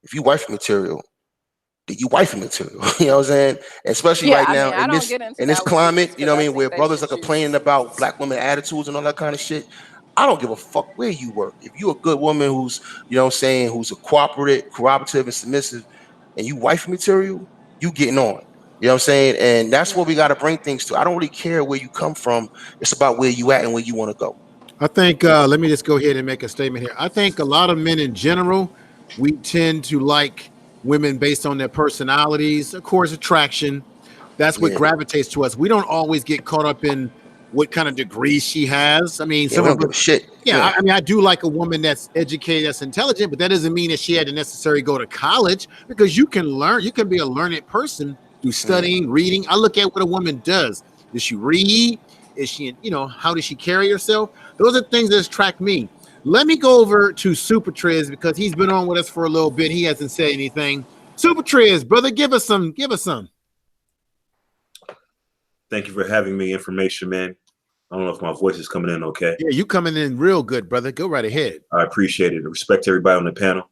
If you wifey material, then you wifey material. You know what I'm saying? Especially right now in this climate, where brothers are complaining about black women attitudes and all that kind of shit. I don't give a fuck where you work. If you're a good woman who's, who's a cooperative and submissive, and you wifey material, you getting on. You know what I'm saying? And that's what we got to bring things to. I don't really care where you come from. It's about where you at and where you want to go. I think, let me just go ahead and make a statement here. I think a lot of men in general, we tend to like women based on their personalities, of course, attraction. That's what gravitates to us. We don't always get caught up in what kind of degrees she has. I mean, some of them shit. Yeah, I mean, I do like a woman that's educated, that's intelligent, but that doesn't mean that she had to necessarily go to college, because you can learn. You can be a learned person through studying, reading. I look at what a woman does. Does she read? Is she, how does she carry herself? Those are things that attract me. Let me go over to Super Triz, because he's been on with us for a little bit. He hasn't said anything. Super Triz, brother, give us some. Thank you for having me. Information, man. I don't know if my voice is coming in okay. Yeah, you coming in real good, brother. Go right ahead. I appreciate it. Respect to everybody on the panel.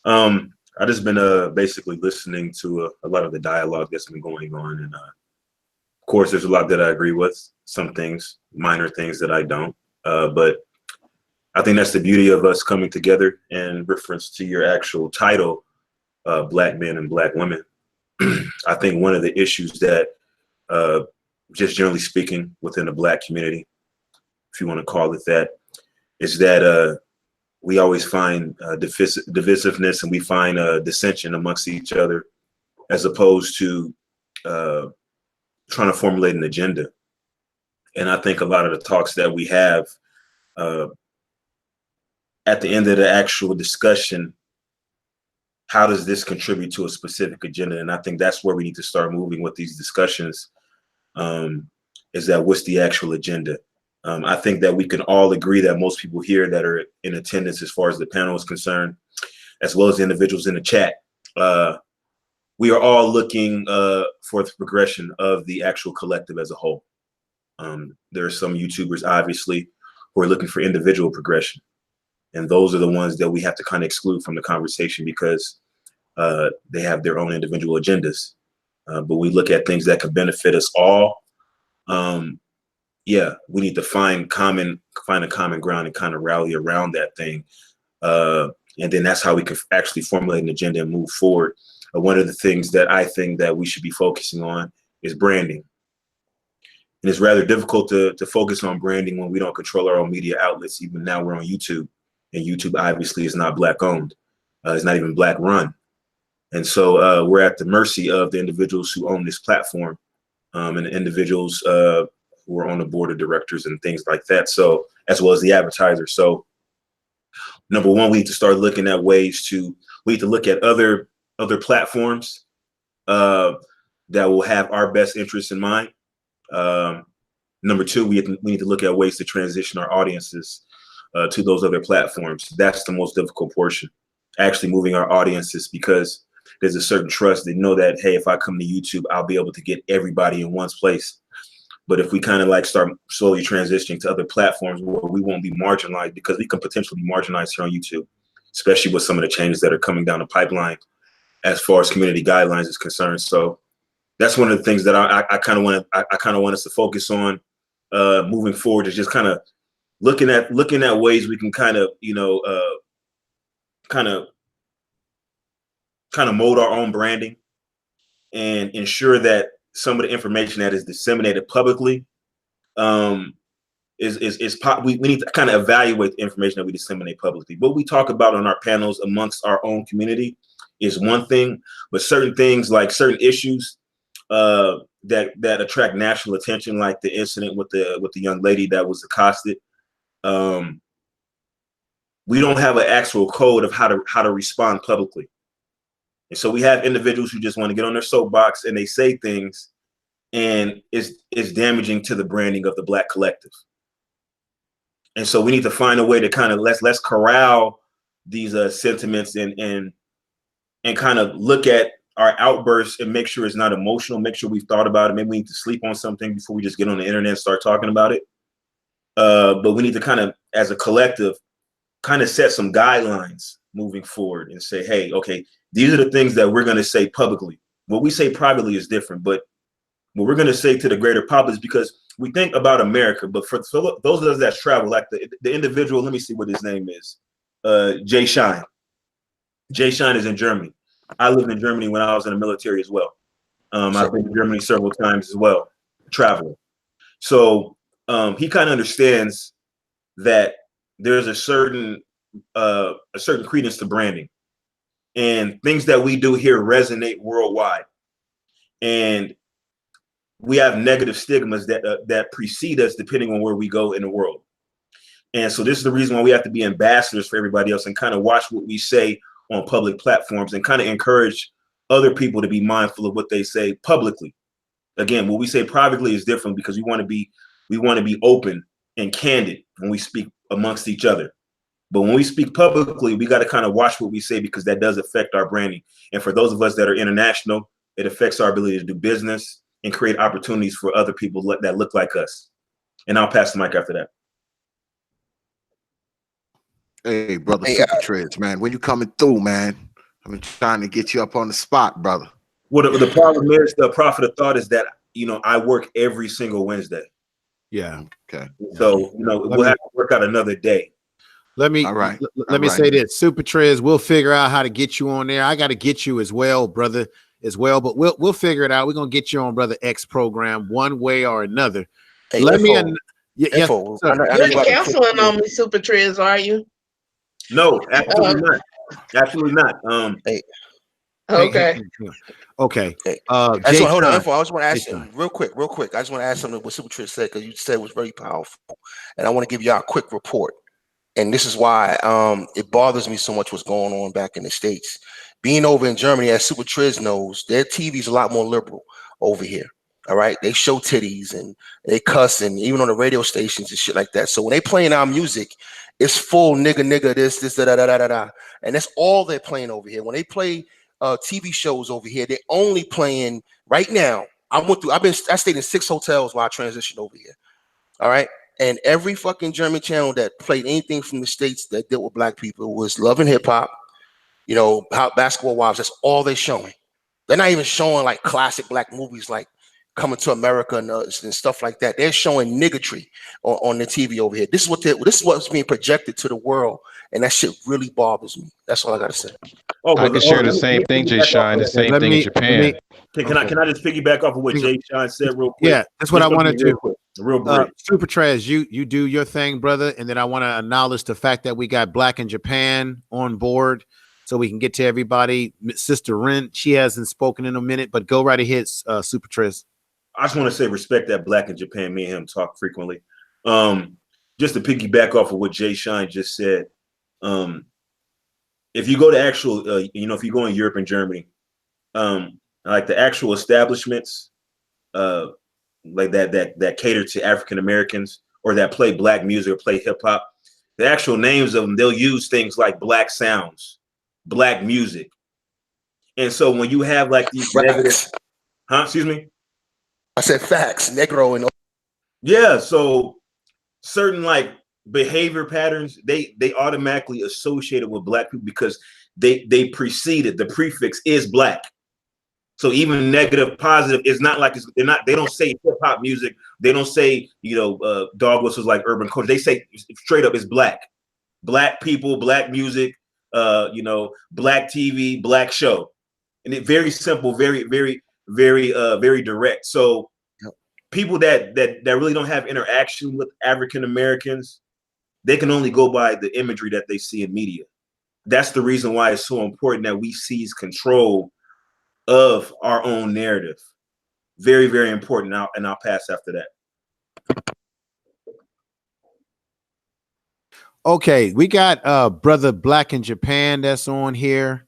I just been basically listening to a lot of the dialogue that's been going on, and of course, there's a lot that I agree with. Some things, minor things that I don't. But I think that's the beauty of us coming together. In reference to your actual title, Black Men and Black Women, I think one of the issues that, just generally speaking, within the Black community, if you want to call it that, is that we always find divisiveness, and we find dissension amongst each other, as opposed to trying to formulate an agenda. And I think a lot of the talks that we have, at the end of the actual discussion, how does this contribute to a specific agenda? And I think that's where we need to start moving with these discussions, is that what's the actual agenda? I think that we can all agree that most people here that are in attendance, as far as the panel is concerned, as well as the individuals in the chat, we are all looking for the progression of the actual collective as a whole. There are some YouTubers, obviously, who are looking for individual progression. And those are the ones that we have to kind of exclude from the conversation, because they have their own individual agendas. But we look at things that could benefit us all. Yeah, we need to find a common ground and kind of rally around that thing. And then that's how we can actually formulate an agenda and move forward. One of the things that I think that we should be focusing on is branding. And it's rather difficult to focus on branding when we don't control our own media outlets. Even now we're on YouTube, and YouTube obviously is not Black owned. It's not even Black run. And so we're at the mercy of the individuals who own this platform, and the individuals who are on the board of directors and things like that. So, as well as the advertisers. So number one, we need to start looking at ways we need to look at other platforms, that will have our best interests in mind. Number two, we need to look at ways to transition our audiences to those other platforms. That's the most difficult portion, actually moving our audiences, because there's a certain trust. They know that, hey, if I come to YouTube, I'll be able to get everybody in one place. But if we kind of like start slowly transitioning to other platforms where we won't be marginalized, because we can potentially be marginalized here on YouTube, especially with some of the changes that are coming down the pipeline as far as community guidelines is concerned. So that's one of the things that I kind of want us to focus on moving forward, is just kind of looking at ways we can kind of, you know, kind of mold our own branding and ensure that some of the information that is disseminated publicly we need to kind of evaluate the information that we disseminate publicly. What we talk about on our panels amongst our own community is one thing, but certain things, like certain issues that attract national attention, like the incident with the young lady that was accosted, we don't have an actual code of how to respond publicly. And so we have individuals who just want to get on their soapbox and they say things, and it's damaging to the branding of the Black collective. And so we need to find a way to kind of let's corral these sentiments and kind of look at our outbursts and make sure it's not emotional, make sure we've thought about it. Maybe we need to sleep on something before we just get on the internet and start talking about it. But we need to kind of, as a collective, kind of set some guidelines moving forward and say, hey, okay, these are the things that we're going to say publicly. What we say privately is different, but what we're going to say to the greater public is, because we think about America, but for those of us that travel, like the individual, let me see what his name is, Jay Shine. Jay Shine is in Germany. I lived in Germany when I was in the military as well. I've been to Germany several times as well, traveling. So he kind of understands that there's a certain credence to branding, and things that we do here resonate worldwide, and we have negative stigmas that precede us depending on where we go in the world. And so this is the reason why we have to be ambassadors for everybody else and kind of watch what we say on public platforms and kind of encourage other people to be mindful of what they say publicly. Again, what we say privately is different, because we want to be open and candid when we speak amongst each other. But when we speak publicly, we got to kind of watch what we say, because that does affect our branding. And for those of us that are international, it affects our ability to do business and create opportunities for other people that look like us. And I'll pass the mic after that. Hey, brother, Super Treds, man. When you coming through, man? I've been trying to get you up on the spot, brother. Well, the problem is, the profit of thought is that, you know, I work every single Wednesday. Yeah. Okay. So, you know, we'll have to work out another day. Let me say this, Super Trez, we'll figure out how to get you on there. I got to get you as well, brother, but we'll figure it out. We're gonna get you on Brother X program one way or another. Hey, Let me you're counseling on me, Super Trez, are you? No, absolutely not. Absolutely not. Okay. Okay. I just want to ask you real quick. I just want to ask something what Super Trez said, because you said it was very powerful, and I want to give y'all a quick report. And this is why it bothers me so much what's going on back in the States. Being over in Germany, as Super Trez knows, their TV is a lot more liberal over here. All right, they show titties and they cuss, and even on the radio stations and shit like that. So when they playing our music, it's full nigga, this, da da da da da, and that's all they're playing over here. When they play TV shows over here, they're only playing right now. I stayed in 6 hotels while I transitioned over here. All right. And every fucking German channel that played anything from the States that dealt with Black people was Love and Hip Hop, you know, Basketball Wives. That's all they're showing. They're not even showing like classic Black movies like Coming to America and stuff like that. They're showing niggatry on the TV over here. This is what's being projected to the world, and that shit really bothers me. That's all I gotta say. I can share the same thing, Jay Shine. The same thing in Japan. Can I just piggyback off of what Jay Shine said real quick? Yeah, that's what I want to do. Real brief. Super Trez, you do your thing, brother, and then I want to acknowledge the fact that we got Black in Japan on board, so we can get to everybody. Sister Ren, she hasn't spoken in a minute, but go right ahead, Super Trez. I just want to say respect that Black in Japan. Me and him talk frequently. Just to piggyback off of what Jay Shine just said, if you go to actual, if you go in Europe and Germany, like the actual establishments, like that cater to African Americans or that play black music or play hip hop. The actual names of them, they'll use things like black sounds, black music. And so when you have like these negative, excuse me? I said facts, Negro and yeah, so certain like behavior patterns, they automatically associated with black people because they preceded, the prefix is black. So even negative, positive is not like they don't say hip hop music. They don't say, dog whistles like urban culture. They say straight up it's black. Black people, black music, black TV, black show. And it very simple, very, very, very, very direct. So people that really don't have interaction with African Americans, they can only go by the imagery that they see in media. That's the reason why it's so important that we seize control of our own narrative. Very, very important. And I'll pass after that. Okay, we got Brother Black in Japan that's on here.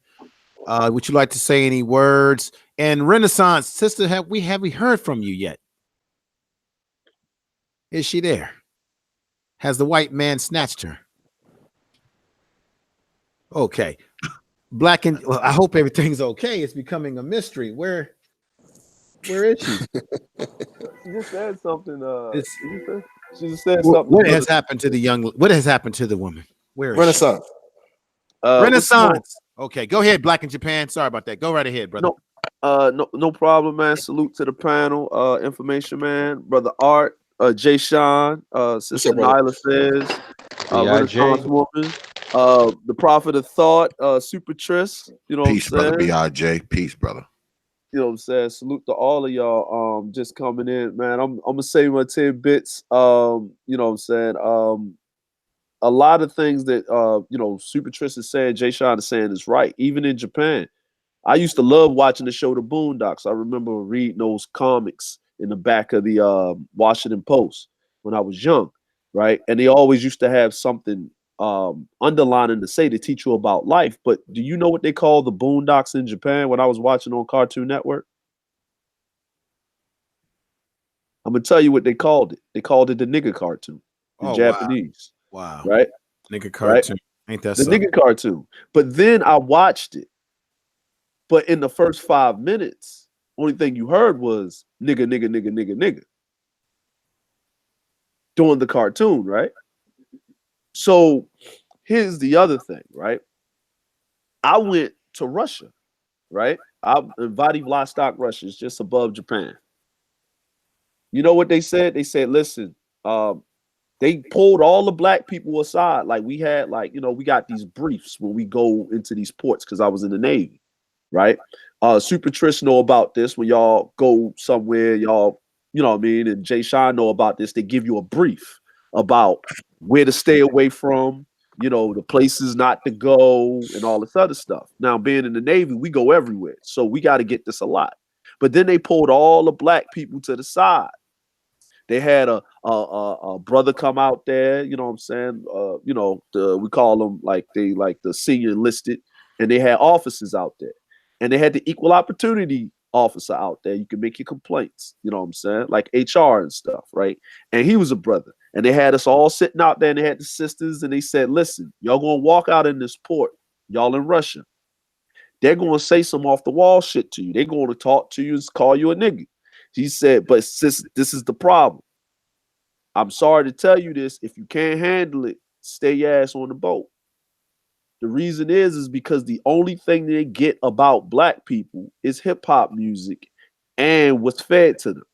Would you like to say any words? And Renaissance sister, have we heard from you yet? Is she there? Has the white man snatched her? Okay. Black and well, I hope everything's okay. It's becoming a mystery. Where is she? She just said something. She just said something. What has happened to the young? What has happened to the woman? Where is Renaissance? Renaissance. Okay, go ahead, Black in Japan. Sorry about that. Go right ahead, brother. No problem, man. Salute to the panel. Information man, brother Art, Jay Sean, Sister Nyla says, Renaissance woman, the prophet of thought, Super Tris. Peace, brother. BIJ. Peace, brother. You know what I'm saying? Salute to all of y'all just coming in, man. I'm gonna say my tidbits. You know what I'm saying? A lot of things that Super Tris is saying, Jay Sean is saying is right. Even in Japan, I used to love watching the show The Boondocks. I remember reading those comics in the back of the Washington Post when I was young, right? And they always used to have something underlining to say to teach you about life. But do you know what they call the Boondocks in Japan when I was watching on Cartoon Network? I'm gonna tell you what they called it. They called it the nigga cartoon in Japanese. Wow. Right? Nigga cartoon. Right? Ain't that the nigga cartoon? But then I watched it. But in the first 5 minutes, only thing you heard was nigga, nigga, nigga, nigga, nigga. Doing the cartoon, right? So here's the other thing, right? I went to Russia, right? I'm in Vladivostok, Russia. It's just above Japan. You know what they said? They said, listen, they pulled all the black people aside. Like we had, we got these briefs when we go into these ports because I was in the Navy, right? Super Trish know about this when y'all go somewhere, y'all, you know what I mean? And Jay Sean know about this. They give you a brief about where to stay away from, the places not to go and all this other stuff. Now, being in the Navy, we go everywhere. So we got to get this a lot. But then they pulled all the black people to the side. They had a brother come out there, you know what I'm saying? We call them like the senior enlisted, and they had officers out there. And they had the equal opportunity officer out there. You can make your complaints, you know what I'm saying? Like HR and stuff, right? And he was a brother. And they had us all sitting out there, and they had the sisters, and they said, listen, y'all gonna walk out in this port, y'all in Russia. They're gonna say some off the wall shit to you. They're gonna talk to you and call you a nigga. He said, but sis, this is the problem. I'm sorry to tell you this. If you can't handle it, stay your ass on the boat. The reason is because the only thing they get about black people is hip hop music and what's fed to them,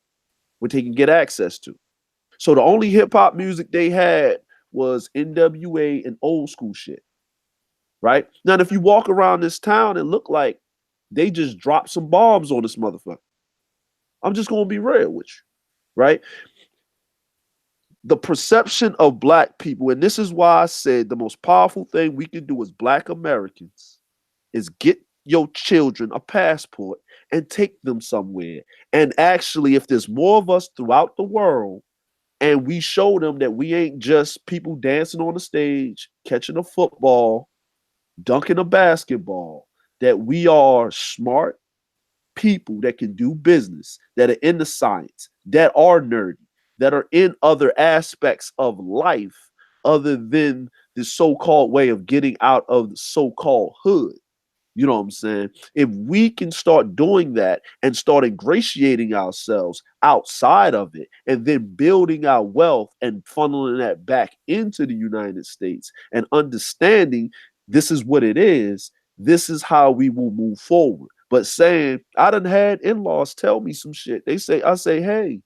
what they can get access to. So the only hip hop music they had was NWA and old school shit. Right? Now, if you walk around this town, it look like they just dropped some bombs on this motherfucker. I'm just going to be real with you. Right? The perception of black people, and this is why I said the most powerful thing we can do as black Americans is get your children a passport and take them somewhere. And actually, if there's more of us throughout the world, and we show them that we ain't just people dancing on the stage, catching a football, dunking a basketball, that we are smart, people that can do business, that are in the science, that are nerdy, that are in other aspects of life other than the so-called way of getting out of the so-called hood. You know what I'm saying? If we can start doing that and start ingratiating ourselves outside of it and then building our wealth and funneling that back into the United States and understanding this is what it is, this is how we will move forward. But saying, I done had in-laws tell me some shit. I say, hey,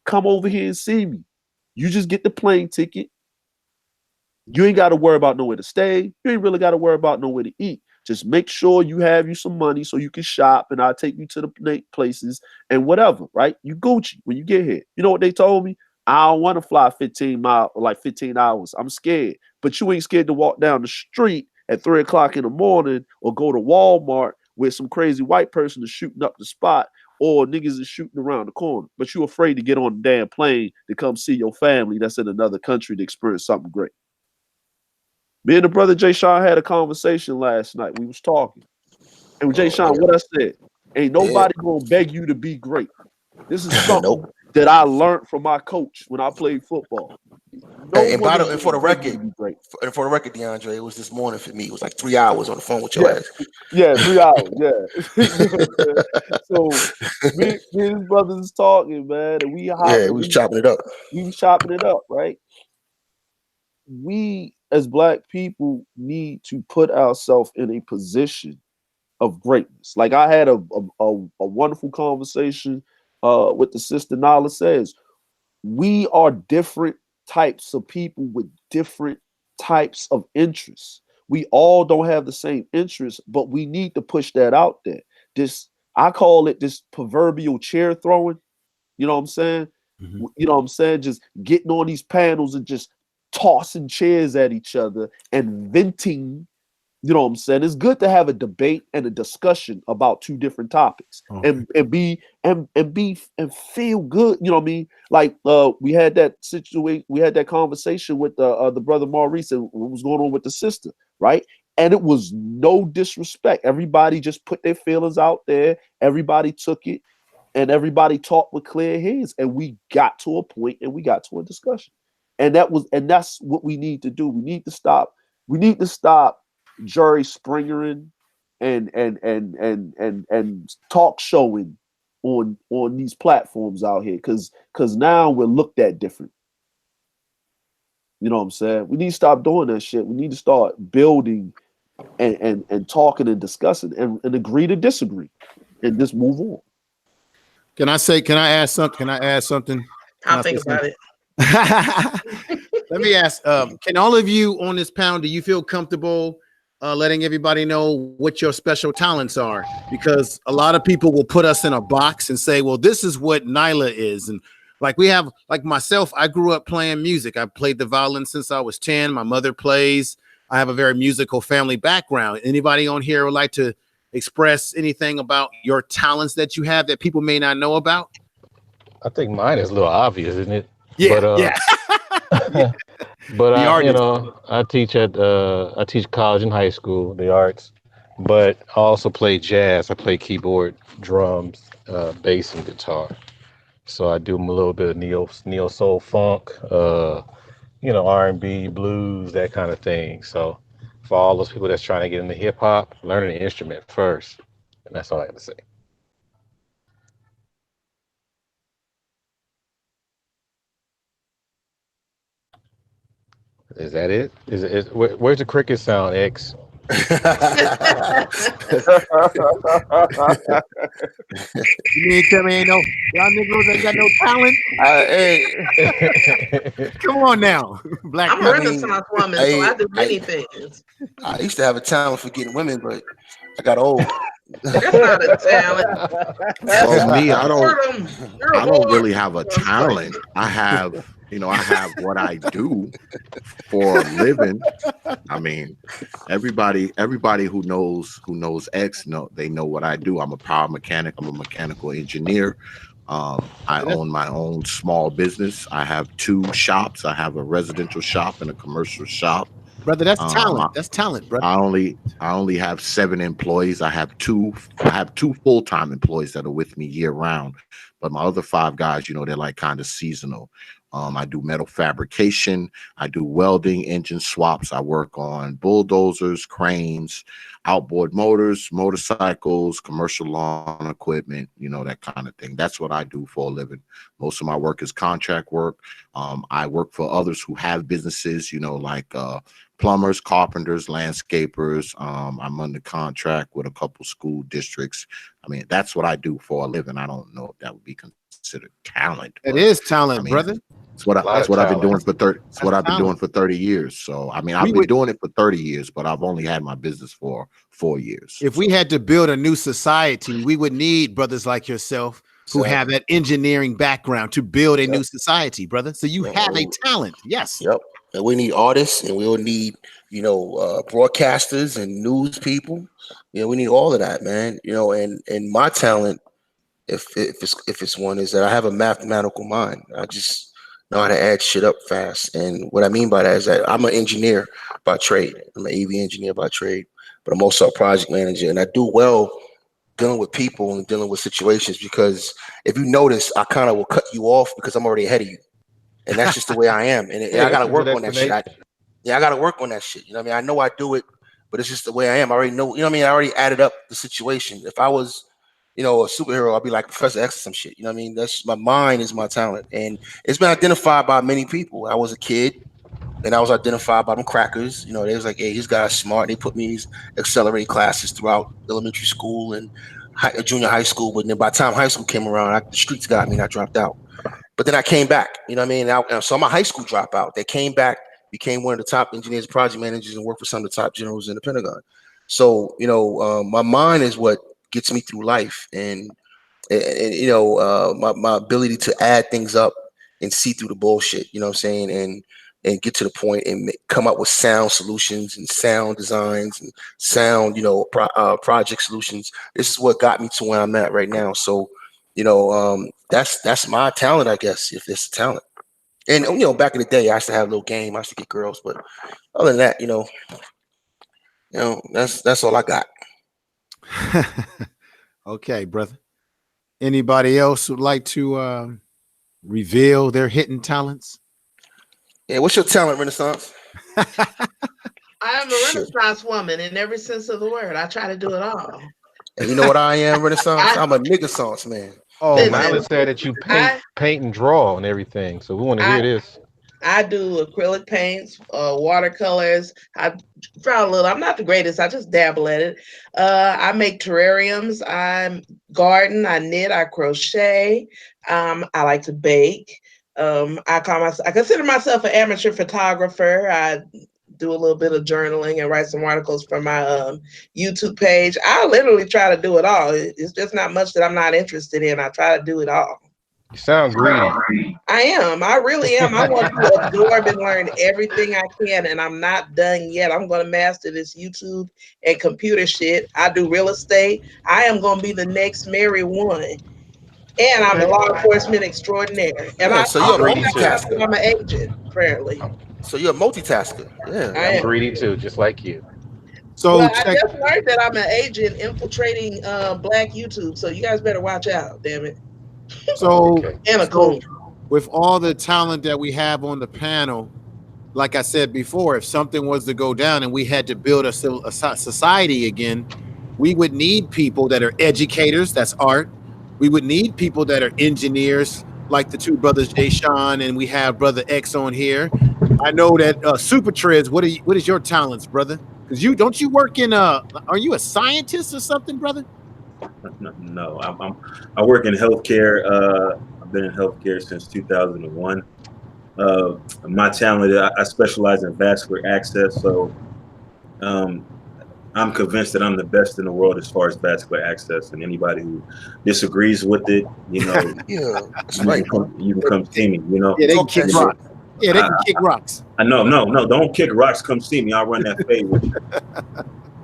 come over here and see me. You just get the plane ticket. You ain't got to worry about nowhere to stay. You ain't really got to worry about nowhere to eat. Just make sure you have you some money so you can shop, and I'll take you to the places and whatever, right? You Gucci when you get here. You know what they told me? I don't want to fly 15 hours. I'm scared. But you ain't scared to walk down the street at 3 o'clock in the morning or go to Walmart where some crazy white person is shooting up the spot or niggas is shooting around the corner. But you're afraid to get on the damn plane to come see your family that's in another country to experience something great. Me and the brother Jay Sean had a conversation last night. We was talking. And Jay Sean, what I said, ain't nobody gonna beg you to be great. This is something that I learned from my coach when I played football. And for the record, DeAndre, it was this morning for me. It was like 3 hours on the phone with your ass. Yeah, 3 hours. Yeah. So me and his brothers is talking, man, and we was chopping it up. We was chopping it up, right? We as Black people need to put ourselves in a position of greatness. Like I had a wonderful conversation with the sister Nala says, we are different types of people with different types of interests. We all don't have the same interests, but we need to push that out there. I call it this proverbial chair throwing. You know what I'm saying? Mm-hmm. You know what I'm saying? Just getting on these panels and just tossing chairs at each other and venting. You know what I'm saying? It's good to have a debate and a discussion about two different topics and feel good. You know what I mean? Like we had that situation, we had that conversation with the brother Maurice and what was going on with the sister, right? And it was no disrespect. Everybody just put their feelings out there. Everybody took it and everybody talked with clear heads. And we got to a point and we got to a discussion. And that's what we need to do. We need to stop Jerry Springering and talk showing on these platforms out here because now we're looked at different. You know what I'm saying? We need to stop doing that shit. We need to start building and talking and discussing and agree to disagree and just move on. Can I add something? I'll think about it. Let me ask, can all of you on this panel, do you feel comfortable letting everybody know what your special talents are? Because a lot of people will put us in a box and say, well, this is what Nyla is. And like myself, I grew up playing music. I played the violin since I was 10. My mother plays. I have a very musical family background. Anybody on here would like to express anything about your talents that you have that people may not know about? I think mine is a little obvious, isn't it? Yeah, But I teach college and high school, the arts, but I also play jazz. I play keyboard, drums, bass, and guitar. So I do a little bit of neo soul funk, R&B, blues, that kind of thing. So for all those people that's trying to get into hip hop, learn an instrument first, and that's all I have to say. Is that it? Where's the cricket sound, X? You mean tell me ain't no y'all niggas ain't got no talent? Come on now, Black. I'm a Renaissance woman, so I do many things. I used to have a talent for getting women, but I got old. That's not a talent. For me, I don't really have a talent. I have what I do for a living. I mean, everybody who knows X they know what I do. I'm a power mechanic. I'm a mechanical engineer. I own my own small business. I have 2 shops. I have a residential shop and a commercial shop. Brother, that's talent. That's talent, brother. I only have 7 employees. I have two full-time employees that are with me year round, but my other 5 guys, you know, they're like kind of seasonal. I do metal fabrication, I do welding, engine swaps, I work on bulldozers, cranes, outboard motors, motorcycles, commercial lawn equipment, you know, that kind of thing. That's what I do for a living. Most of my work is contract work. I work for others who have businesses, you know, like plumbers, carpenters, landscapers. I'm under contract with a couple school districts. I mean, that's what I do for a living. I don't know if that would be considered talent. It is talent, brother. It's what I've been doing for 30. It's what I've been doing for 30 years. So I mean, I've been doing it for 30 years, but I've only had my business for 4 years. If we had to build a new society, we would need brothers like yourself who have that engineering background to build a new society, brother. So you have a talent. Yes. Yep. And we need artists, and we'll need, you know, broadcasters and news people. You know, we need all of that, man. You know, and my talent, if it's one, is that I have a mathematical mind. I just know how to add shit up fast. And what I mean by that is that I'm an engineer by trade. I'm an AV engineer by trade, but I'm also a project manager, and I do well dealing with people and dealing with situations, because if you notice, I kind of will cut you off because I'm already ahead of you. And that's just the way I am. And I got to work on that shit. I got to work on that shit. You know what I mean? I know I do it, but it's just the way I am. I already know, you know what I mean? I already added up the situation. If I was, you know, a superhero, I'd be like Professor X or some shit. You know what I mean? That's my mind is my talent. And it's been identified by many people. I was a kid, and I was identified by them crackers. You know, they was like, hey, this guy's smart. They put me in these accelerated classes throughout elementary school and junior high school. But then by the time high school came around, the streets got me and I dropped out. But then I came back, you know what I mean? So I'm a high school dropout. They came back, became one of the top engineers, project managers, and worked for some of the top generals in the Pentagon. So, you know, my mind is what gets me through life. And you know, my ability to add things up and see through the bullshit, you know what I'm saying? And get to the point and come up with sound solutions and sound designs and sound, you know, project solutions. This is what got me to where I'm at right now. So, you know, that's my talent, I guess, if it's a talent. And, you know, back in the day, I used to have a little game. I used to get girls, but other than that, you know, that's all I got. Okay, brother. Anybody else would like to reveal their hidden talents? Yeah, what's your talent, Renaissance? I am a Renaissance woman in every sense of the word. I try to do it all. And you know what I am, Renaissance? I'm a nigga-sance man. Oh, Nyla said that you paint and draw and everything. So we want to hear this. I do acrylic paints, watercolors. I try a little. I'm not the greatest. I just dabble at it. I make terrariums. I garden. I knit. I crochet. I like to bake. I consider myself an amateur photographer. I do a little bit of journaling and write some articles for my YouTube page. I literally try to do it all. It's just not much that I'm not interested in. I try to do it all. You sound greedy. I am. I really am. I want to absorb and learn everything I can, and I'm not done yet. I'm going to master this YouTube and computer shit. I do real estate. I am going to be the next Mary one. And I'm a law enforcement extraordinaire. And so you're a multitasker. I'm an agent, apparently. So you're a multitasker. Yeah. I'm greedy too, just like you. So I just learned that I'm an agent infiltrating Black YouTube. So you guys better watch out, damn it. So, and a coach. With all the talent that we have on the panel, like I said before, if something was to go down and we had to build a society again, we would need people that are educators. That's art. We would need people that are engineers, like the two brothers Jay Sean, and we have brother X on here. I know that Super Treds. What is your talents, brother? Because don't you work in are you a scientist or something, brother? No, I work in healthcare. I've been in healthcare since 2001. My talent, I specialize in vascular access. So I'm convinced that I'm the best in the world as far as vascular access, and anybody who disagrees with it, you know, you can come see me. You know, yeah, they can kick rocks. Yeah, they can kick rocks. No, don't kick rocks. Come see me. I'll run that fade with you.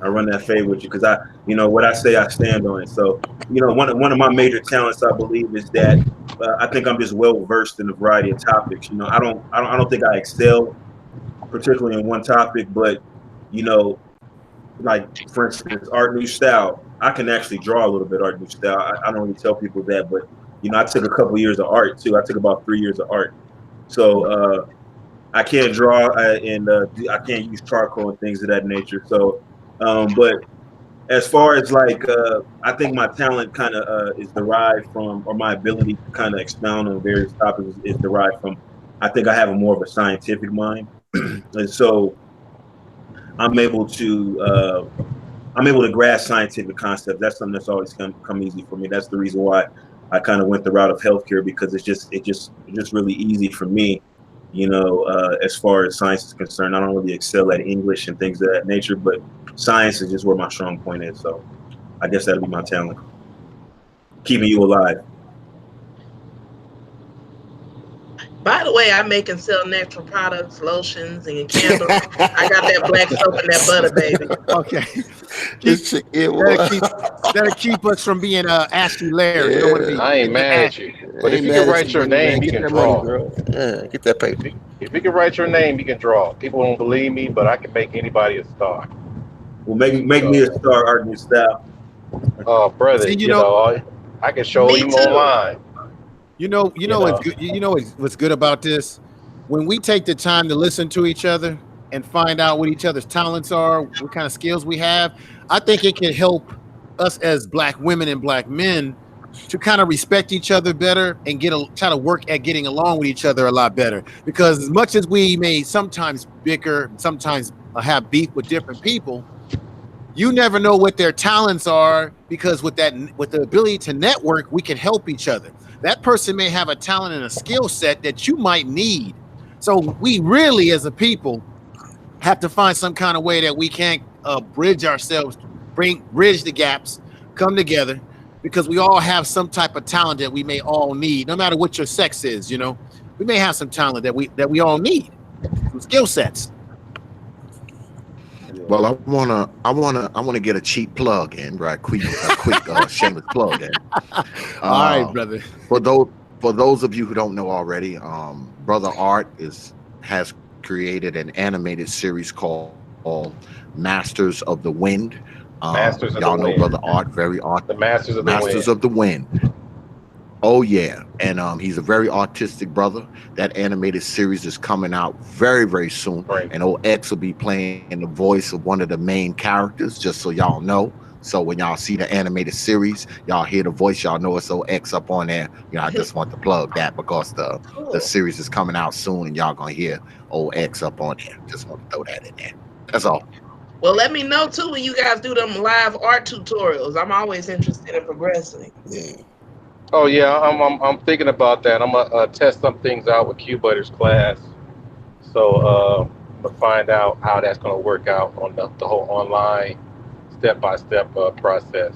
I run that fade with you because what I say, I stand on it. So, one of my major talents, I believe, is that I think I'm just well versed in a variety of topics. I don't think I excel particularly in one topic, but you know, like for instance, art new style. I can actually draw a little bit art new style. I don't really tell people that, but you know, I took a couple years of art too. I took about 3 years of art. So I can't draw and I can't use charcoal and things of that nature. So, but as far as like, I think my talent kind of is derived from, or my ability to kind of expound on various topics is derived from, I think I have a more of a scientific mind. And so I'm able to grasp scientific concepts. That's something that's always come easy for me. That's the reason why I kind of went the route of healthcare, because it's just really easy for me, you know, as far as science is concerned. I don't really excel at English and things of that nature, but science is just where my strong point is. So I guess that'll be my talent, keeping you alive. By the way, I make and sell natural products, lotions, and candles. I got that black soap and that butter, baby. Okay. That'll keep us from being Ashley Larry. Yeah. I ain't mad at you. But if you can write your name, you can draw. Yeah, get that paper. If you can write your name, you can draw. People won't believe me, but I can make anybody a star. Well, make me a star, art new style. Oh, brother, See, you know, I can show you online. You know what's good. You know what's good about this? When we take the time to listen to each other and find out what each other's talents are, what kind of skills we have, I think it can help us as Black women and Black men to kind of respect each other better and try to work at getting along with each other a lot better. Because as much as we may sometimes bicker, sometimes have beef with different people, you never know what their talents are, because with the ability to network, we can help each other. That person may have a talent and a skill set that you might need. So we really, as a people, have to find some kind of way that we can bridge ourselves, bridge the gaps, come together, because we all have some type of talent that we may all need, no matter what your sex is. You know, we may have some talent that we all need, some skill sets. Well, I wanna get a cheap plug in, right? Quick shameless plug in. All right, brother. For those of you who don't know already, Brother Art has created an animated series called Masters of the Wind. Y'all know Brother Art, very art. The Masters of the Wind. Oh yeah, and he's a very artistic brother. That animated series is coming out very, very soon, right. And OX will be playing the voice of one of the main characters, just so y'all know. So when y'all see the animated series, y'all hear the voice, y'all know it's OX up on there. You know, I just want to plug that because the series is coming out soon, and y'all gonna hear OX up on there. Just want to throw that in there. That's all. Well, let me know too when you guys do them live art tutorials. I'm always interested in progressing. Yeah. Oh yeah, I'm thinking about that. I'm gonna test some things out with Q Butter's class, so I'm gonna find out how that's gonna work out on the whole online step-by-step process.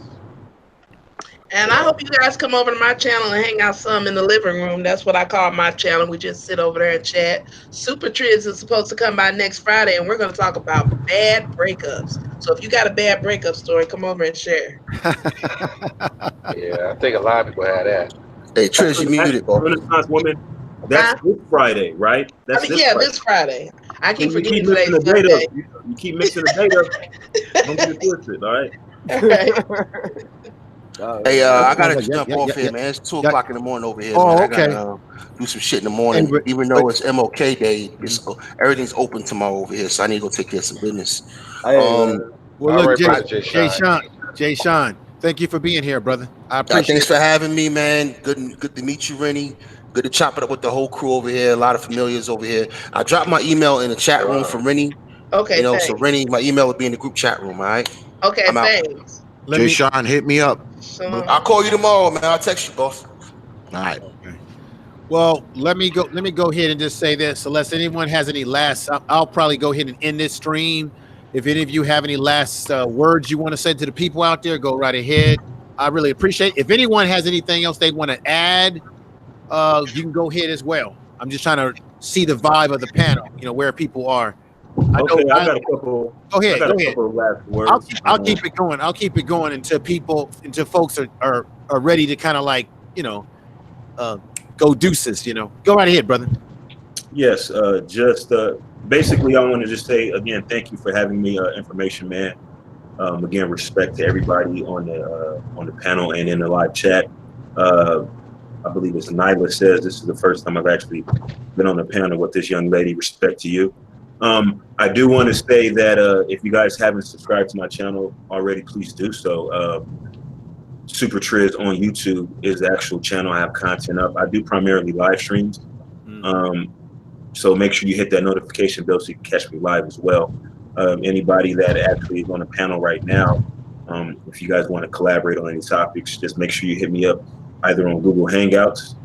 And I hope you guys come over to my channel and hang out some in the living room. That's what I call my channel. We just sit over there and chat. Super Triz is supposed to come by next Friday, and we're going to talk about bad breakups. So if you got a bad breakup story, come over and share. Yeah, I think a lot of people had that. Hey, Triz, you muted, bro. Renaissance woman. That's this Friday, right? That's this Friday. I keep forgetting today's the date up. You keep mixing the date up. Don't get it twisted, all right? All right. Hey, I gotta jump off here, man. It's 2 o'clock in the morning over here. Oh, man. okay. I gotta do some shit in the morning. Hey, even though it's MLK Day, everything's open tomorrow over here, so I need to go take care of some business. Well, look, right, Jay Sean, thank you for being here, brother. I appreciate Thanks for having me, man. Good to meet you, Rennie. Good to chop it up with the whole crew over here. A lot of familiars over here. I dropped my email in the chat room for Rennie. Okay, you know, thanks. so Rennie, my email will be in the group chat room. All right. Okay, I'm out. thanks. Jay Sean, hit me up. I'll call you tomorrow, man. I'll text you, boss. All right. Okay. Well, let me go ahead and just say this. Unless anyone has any last, I'll probably go ahead and end this stream. If any of you have any last words you want to say to the people out there, go right ahead. I really appreciate it. If anyone has anything else they want to add, you can go ahead as well. I'm just trying to see the vibe of the panel, you know, where people are. I got a couple. Go ahead. Couple of last words. I'll keep it going. I'll keep it going until folks are ready to kind of like, you know, go deuces, you know. Go right ahead, brother. Yes, just basically, I want to just say again, thank you for having me, Information Man. Again, respect to everybody on the panel and in the live chat. I believe as Nyla says, this is the first time I've actually been on the panel with this young lady. Respect to you. I do want to say that if you guys haven't subscribed to my channel already, please do so. Super Triz on YouTube is the actual channel. I have content up. I do primarily live streams. So make sure you hit that notification bell so you can catch me live as well. Anybody that actually is on the panel right now, if you guys want to collaborate on any topics, just make sure you hit me up either on Google Hangouts,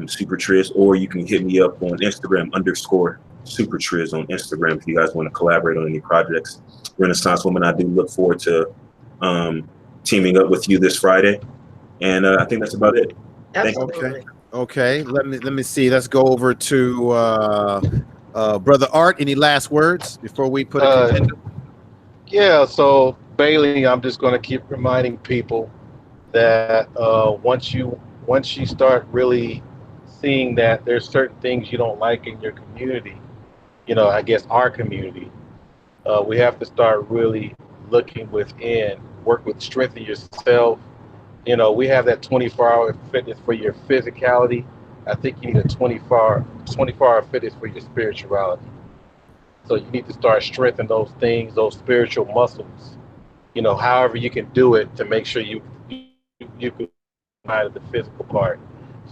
Super Triz, or you can hit me up on Instagram _Super Triz on Instagram if you guys want to collaborate on any projects. Renaissance Woman, I do look forward to teaming up with you this Friday, and I think that's about it. Absolutely. Okay. Let me see. Let's go over to Brother Art. Any last words before we put a contender? Yeah. So Bailey, I'm just going to keep reminding people that once you start really seeing that there's certain things you don't like in your community, I guess our community, we have to start really looking within, work with strength in yourself. We have that 24-hour fitness for your physicality. I think you need a 24-hour fitness for your spirituality. So you need to start strengthening those things, those spiritual muscles, however you can do it to make sure you can out of the physical part.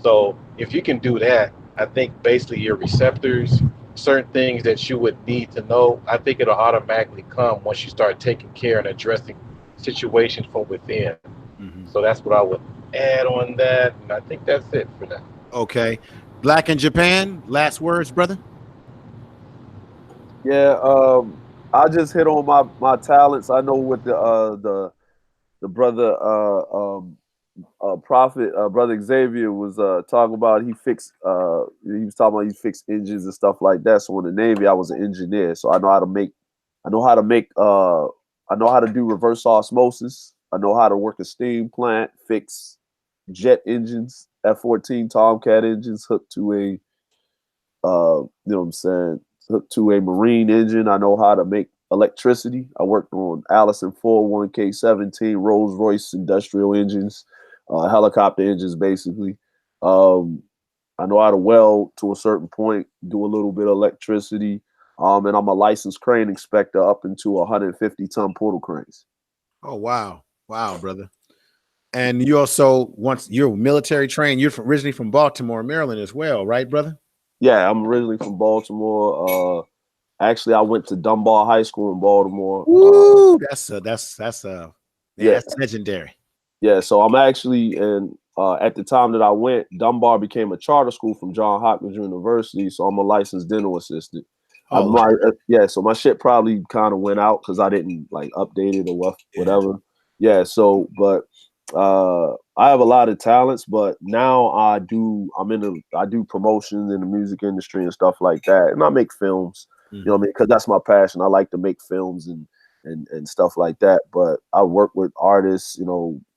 So if you can do that, I think basically your receptors, certain things that you would need to know, I think it'll automatically come once you start taking care and addressing situations from within. So that's what I would add on that, and I think that's it for now. Okay. Black in Japan, last words, brother? Yeah, I just hit on my talents. I know what the brother Prophet Brother Xavier was talking about. He was talking about he fixed engines and stuff like that. So in the Navy, I was an engineer, so I know how to do reverse osmosis. I know how to work a steam plant, fix jet engines, F-14 Tomcat engines hooked to a hooked to a marine engine. I know how to make electricity. I worked on Allison 401K17 Rolls Royce industrial engines, helicopter engines, basically. I know how to weld to a certain point, do a little bit of electricity. And I'm a licensed crane inspector up into 150-ton portal cranes. Oh, wow. Wow, brother. And you also, once you're military trained, you're originally from Baltimore, Maryland as well, right, brother? Yeah, I'm originally from Baltimore. Actually, I went to Dunbar High School in Baltimore. Ooh, that's legendary. Yeah, so I'm actually at the time that I went, Dunbar became a charter school from Johns Hopkins University, so I'm a licensed dental assistant. So my shit probably kind of went out because I didn't like update it or whatever. Yeah, so but I have a lot of talents, but now I do promotions in the music industry and stuff like that, and I make films. You know what I mean? Because that's my passion. I like to make films and stuff like that. But I work with artists,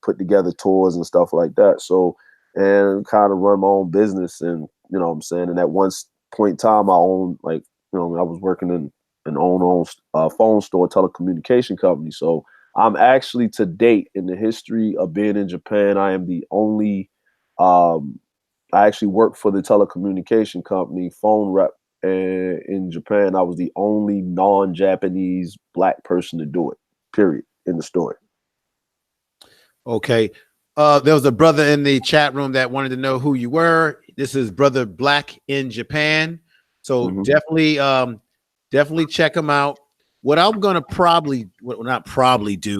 put together tours and stuff like that. So, and kind of run my own business. And, you know what I'm saying? And at one point in time, I owned, I was working in an own phone store, telecommunication company. So I'm actually, to date, in the history of being in Japan, I am the only, I actually work for the telecommunication company, phone rep. And in Japan, I was the only non-Japanese Black person to do it, period, in the story. Okay. There was a brother in the chat room that wanted to know who you were. This is Brother Black in Japan. So definitely check him out. What I'm going to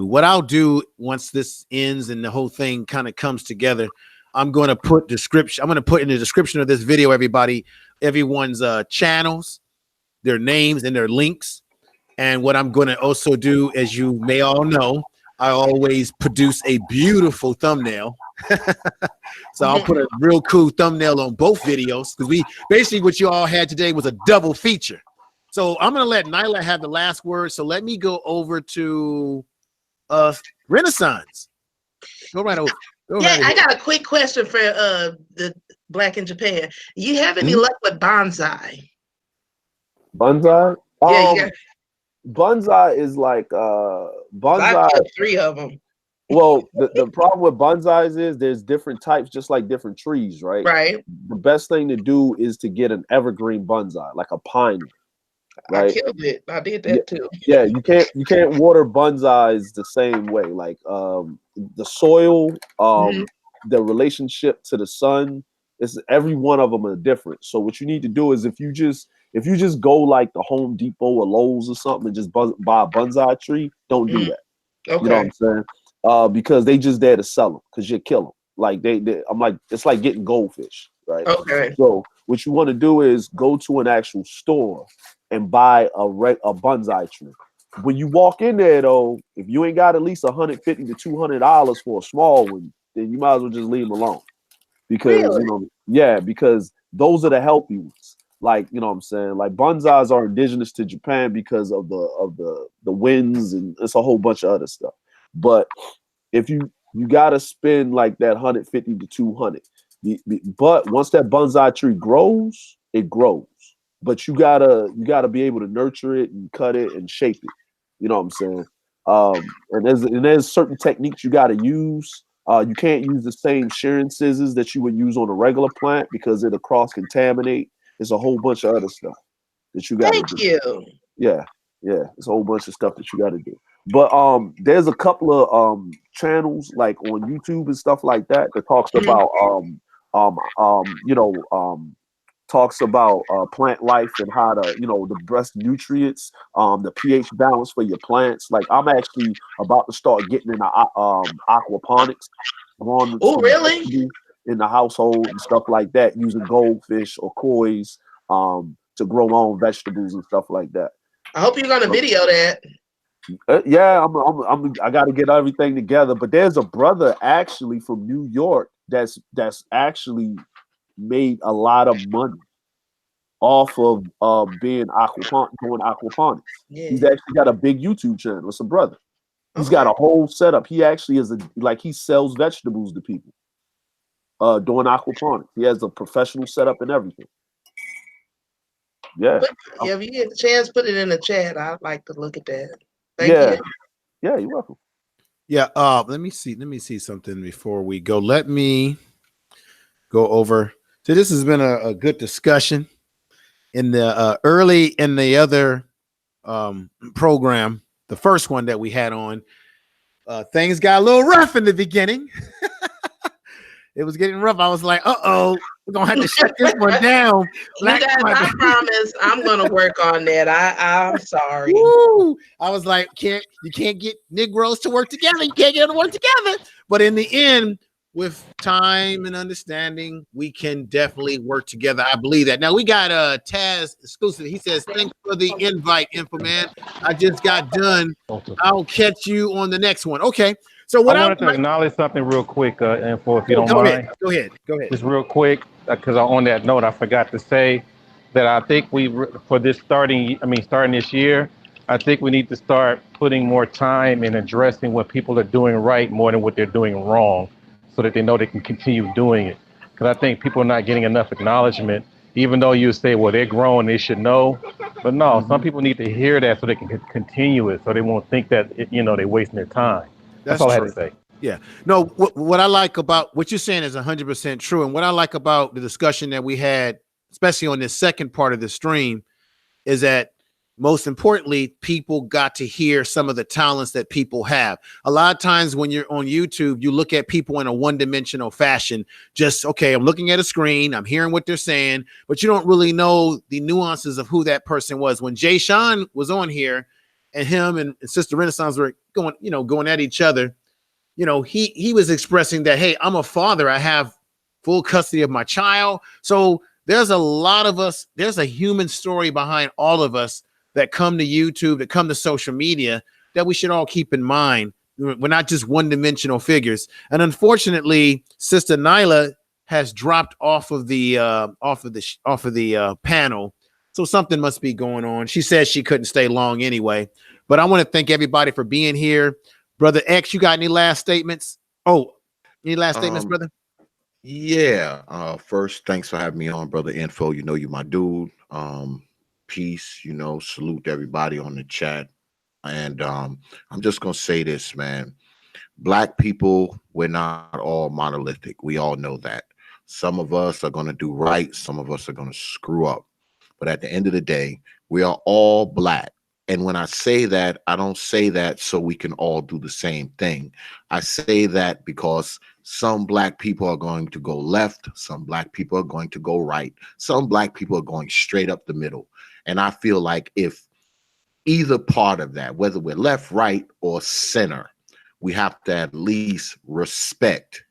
what I'll do once this ends and the whole thing kind of comes together, I'm going to put in the description of this video, everyone's channels, their names and their links. And what I'm going to also do, as you may all know, I always produce a beautiful thumbnail. So I'll put a real cool thumbnail on both videos, because what you all had today was a double feature. So I'm going to let Nyla have the last word. So let me go over to Renaissance. Go right over. I got a quick question for the Black in Japan. You have any luck with bonsai? Bonsai? Yeah, you got. Bonsai is like I bonsai. killed 3 of them. Well, the problem with bonsais is there's different types, just like different trees, right? Right. The best thing to do is to get an evergreen bonsai, like a pine, I right? killed it. I did Yeah, that too. yeah. You can't water bonsais the same way. Like the soil, Mhm. the relationship to the sun, is every one of them are different. So what you need to do is if you just go like the Home Depot or Lowe's or something and just buy a bonsai tree, don't do Mhm. that. Okay. You know what I'm saying? Because they just there to sell them because you kill them. Like I'm like, it's like getting goldfish, right? Okay. So what you want to do is go to an actual store and buy a bonsai tree. When you walk in there though, if you ain't got at least $150 to $200 for a small one, then you might as well just leave them alone. Because Really? because those are the healthy ones. Like, you know what I'm saying? Like bonsais are indigenous to Japan because of the winds, and it's a whole bunch of other stuff. But if you gotta spend like that 150 to 200. But once that bonsai tree grows, it grows. But you gotta be able to nurture it and cut it and shape it. You know what I'm saying? And there's certain techniques you gotta use. You can't use the same shearing scissors that you would use on a regular plant because it'll cross contaminate. There's a whole bunch of other stuff that you gotta Thank do. you. Yeah, yeah. It's a whole bunch of stuff that you got to do. But there's a couple of channels like on YouTube and stuff like that that talks Mhm. about talks about plant life and how to, the best nutrients, the pH balance for your plants. Like I'm actually about to start getting into aquaponics, growing Oh, some really? vegetables in the household and stuff like that, using goldfish or koi's to grow my own vegetables and stuff like that. I hope you're gonna video that. Yeah, I got to get everything together. But there's a brother actually from New York that's actually made a lot of money off of doing aquaponics. He's Yeah. actually got a big YouTube channel. It's a brother. He's got Okay. a whole setup. He actually is he sells vegetables to people. Doing aquaponics. He has a professional setup and everything. Yeah. Yeah, if you get the chance, put it in the chat. I'd like to look at that. Thank Yeah. you. Yeah, you're welcome. Yeah. Let me see something before we go. Let me go over. So this has been a good discussion in the early in the other program, the first one that we had on. Things got a little rough in the beginning. It was getting rough. I was like, we're gonna have to shut this one down. You guys, I promise I'm gonna work on that. I'm sorry. Woo! I was like, you can't get Negroes to work together. You can't get them to work together. But in the end, with time and understanding, we can definitely work together. I believe that. Now we got Taz exclusive. He says, thanks for the invite, Info Man. I just got done. I'll catch you on the next one. Okay. So what I wanted to acknowledge something real quick, Info, if you don't mind. Go ahead. Just real quick, because on that note, I forgot to say that I think for this starting this year, I think we need to start putting more time in addressing what people are doing right more than what they're doing wrong, so that they know they can continue doing it. Because I think people are not getting enough acknowledgement, even though you say, well, they're growing, they should know. But no, some people need to hear that so they can continue it, so they won't think that, they're wasting their time. That's all I had to say. Yeah. No, what I like about what you're saying is 100% true. And what I like about the discussion that we had, especially on this second part of the stream, is that most importantly, people got to hear some of the talents that people have. A lot of times when you're on YouTube, you look at people in a one-dimensional fashion. Just, okay, I'm looking at a screen, I'm hearing what they're saying, but you don't really know the nuances of who that person was. When Jay Sean was on here and him and Sister Renaissance were going at each other, he was expressing that, hey, I'm a father. I have full custody of my child. So there's a lot of us. There's a human story behind all of us that come to YouTube, that come to social media, that we should all keep in mind. We're not just one-dimensional figures. And unfortunately, Sister Nyla has dropped off of the panel. So something must be going on. She says she couldn't stay long anyway. But I want to thank everybody for being here. Brother X, you got any last statements? Any last statements, brother? Yeah. First, thanks for having me on, Brother Info. You know you're my dude. peace. You know, salute everybody on the chat. And I'm just gonna say this, man. Black people, we're not all monolithic. We all know that. Some of us are gonna do right, some of us are gonna screw up. But at the end of the day, we are all black. And when I say that, I don't say that so we can all do the same thing. I say that because some black people are going to go left, some black people are going to go right, some black people are going straight up the middle. And I feel like if either part of that, whether we're left, right, or center, we have to at least respect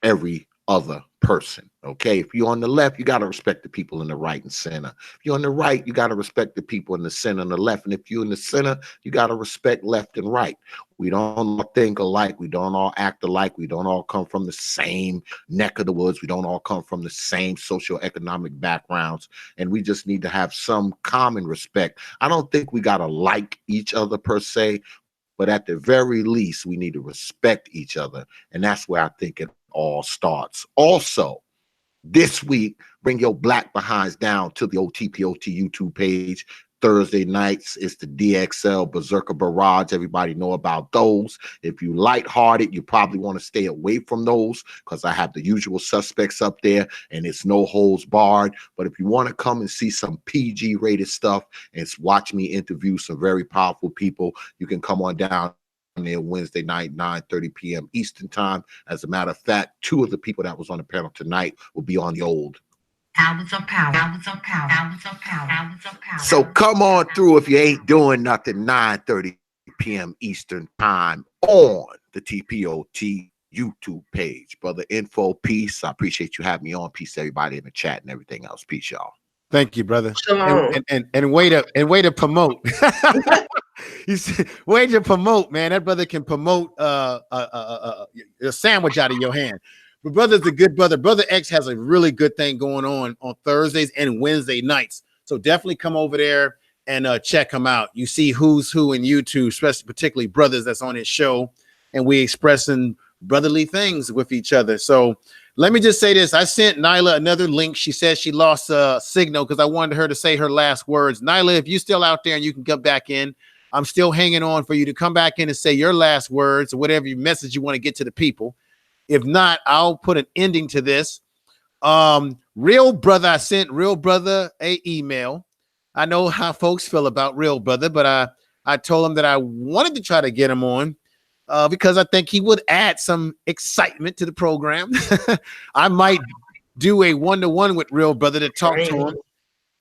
every other person. Okay, if you're on the left, you got to respect the people in the right and center. If you're on the right, you got to respect the people in the center and the left. And if you're in the center, you got to respect left and right. We don't all think alike. We don't all act alike. We don't all come from the same neck of the woods. We don't all come from the same socioeconomic backgrounds. And we just need to have some common respect. I don't think we got to like each other per se, but at the very least, we need to respect each other. And that's where I think it all starts. Also, this week, bring your black behinds down to the OTPOT YouTube page. Thursday nights, it's the DXL Berserker Barrage. Everybody know about those. If you lighthearted, you probably want to stay away from those because I have the usual suspects up there and it's no holds barred. But if you want to come and see some PG rated stuff and watch me interview some very powerful people, you can come on down there Wednesday night, 9:30 p.m. Eastern time. As a matter of fact, two of the people that was on the panel tonight will be on the old. So come on through if you ain't doing nothing, 9:30 p.m. Eastern time on the TPOT YouTube page. Brother Info, peace. I appreciate you having me on. Peace to everybody in the chat and everything else. Peace, y'all. Thank you, brother. And way to promote. Way to promote, man. That brother can promote a sandwich out of your hand. But brother's a good brother. Brother X has a really good thing going on Thursdays and Wednesday nights. So definitely come over there and check him out. You see who's who in YouTube, especially particularly brothers that's on his show, and we expressing brotherly things with each other. So let me just say this. I sent Nyla another link. She said she lost a signal because I wanted her to say her last words. Nyla, if you're still out there and you can come back in, I'm still hanging on for you to come back in and say your last words or whatever message you want to get to the people. If not, I'll put an ending to this. Real Brother, I sent Real Brother a email. I know how folks feel about Real Brother, but I told him that I wanted to try to get him on because I think he would add some excitement to the program. I might do a one-to-one with Real Brother to talk to him.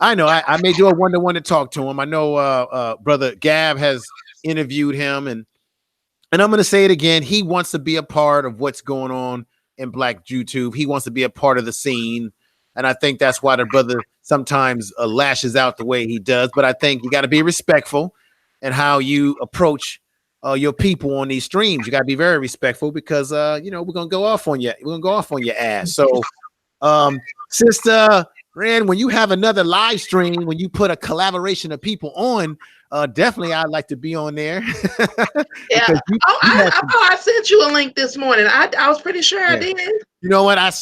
I know I may do a one-to-one to talk to him. I know Brother Gab has interviewed him, and I'm going to say it again. He wants to be a part of what's going on in Black YouTube. He wants to be a part of the scene. And I think that's why the brother sometimes lashes out the way he does. But I think you got to be respectful in how you approach your people on these streams. You got to be very respectful because, we're going to go off on you. We're going to go off on your ass. So, Sister Ren, when you have another live stream, when you put a collaboration of people on, definitely I'd like to be on there. Yeah. I sent you a link this morning. I was pretty sure I did. You know what? I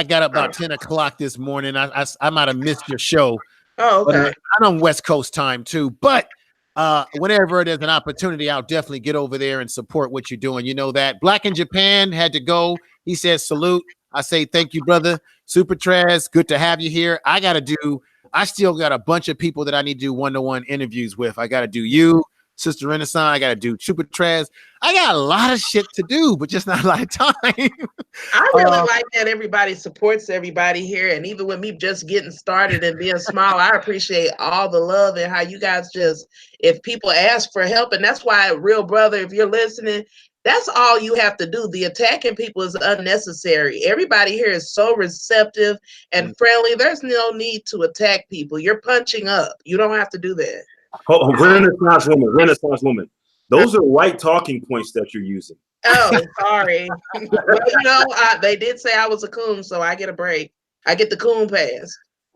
got up about 10 o'clock this morning. I might have missed your show. Oh, okay. I'm on West Coast time too. But whenever there's an opportunity, I'll definitely get over there and support what you're doing. You know that. Black in Japan had to go. He says salute. I say thank you, brother. Super Trez, good to have you here. I still got a bunch of people that I need to do one-to-one interviews with. I got to do you, Sister Renaissance. I got to do Super Trez. I got a lot of shit to do, but just not a lot of time. I really like that everybody supports everybody here. And even with me just getting started and being small, I appreciate all the love and how you guys if people ask for help, and that's why, Real Brother, if you're listening, that's all you have to do. The attacking people is unnecessary. Everybody here is so receptive and friendly. There's no need to attack people. You're punching up. You don't have to do that. Oh, Renaissance woman. Those are white talking points that you're using. Oh, sorry. Well, they did say I was a coon, so I get a break. I get the coon pass.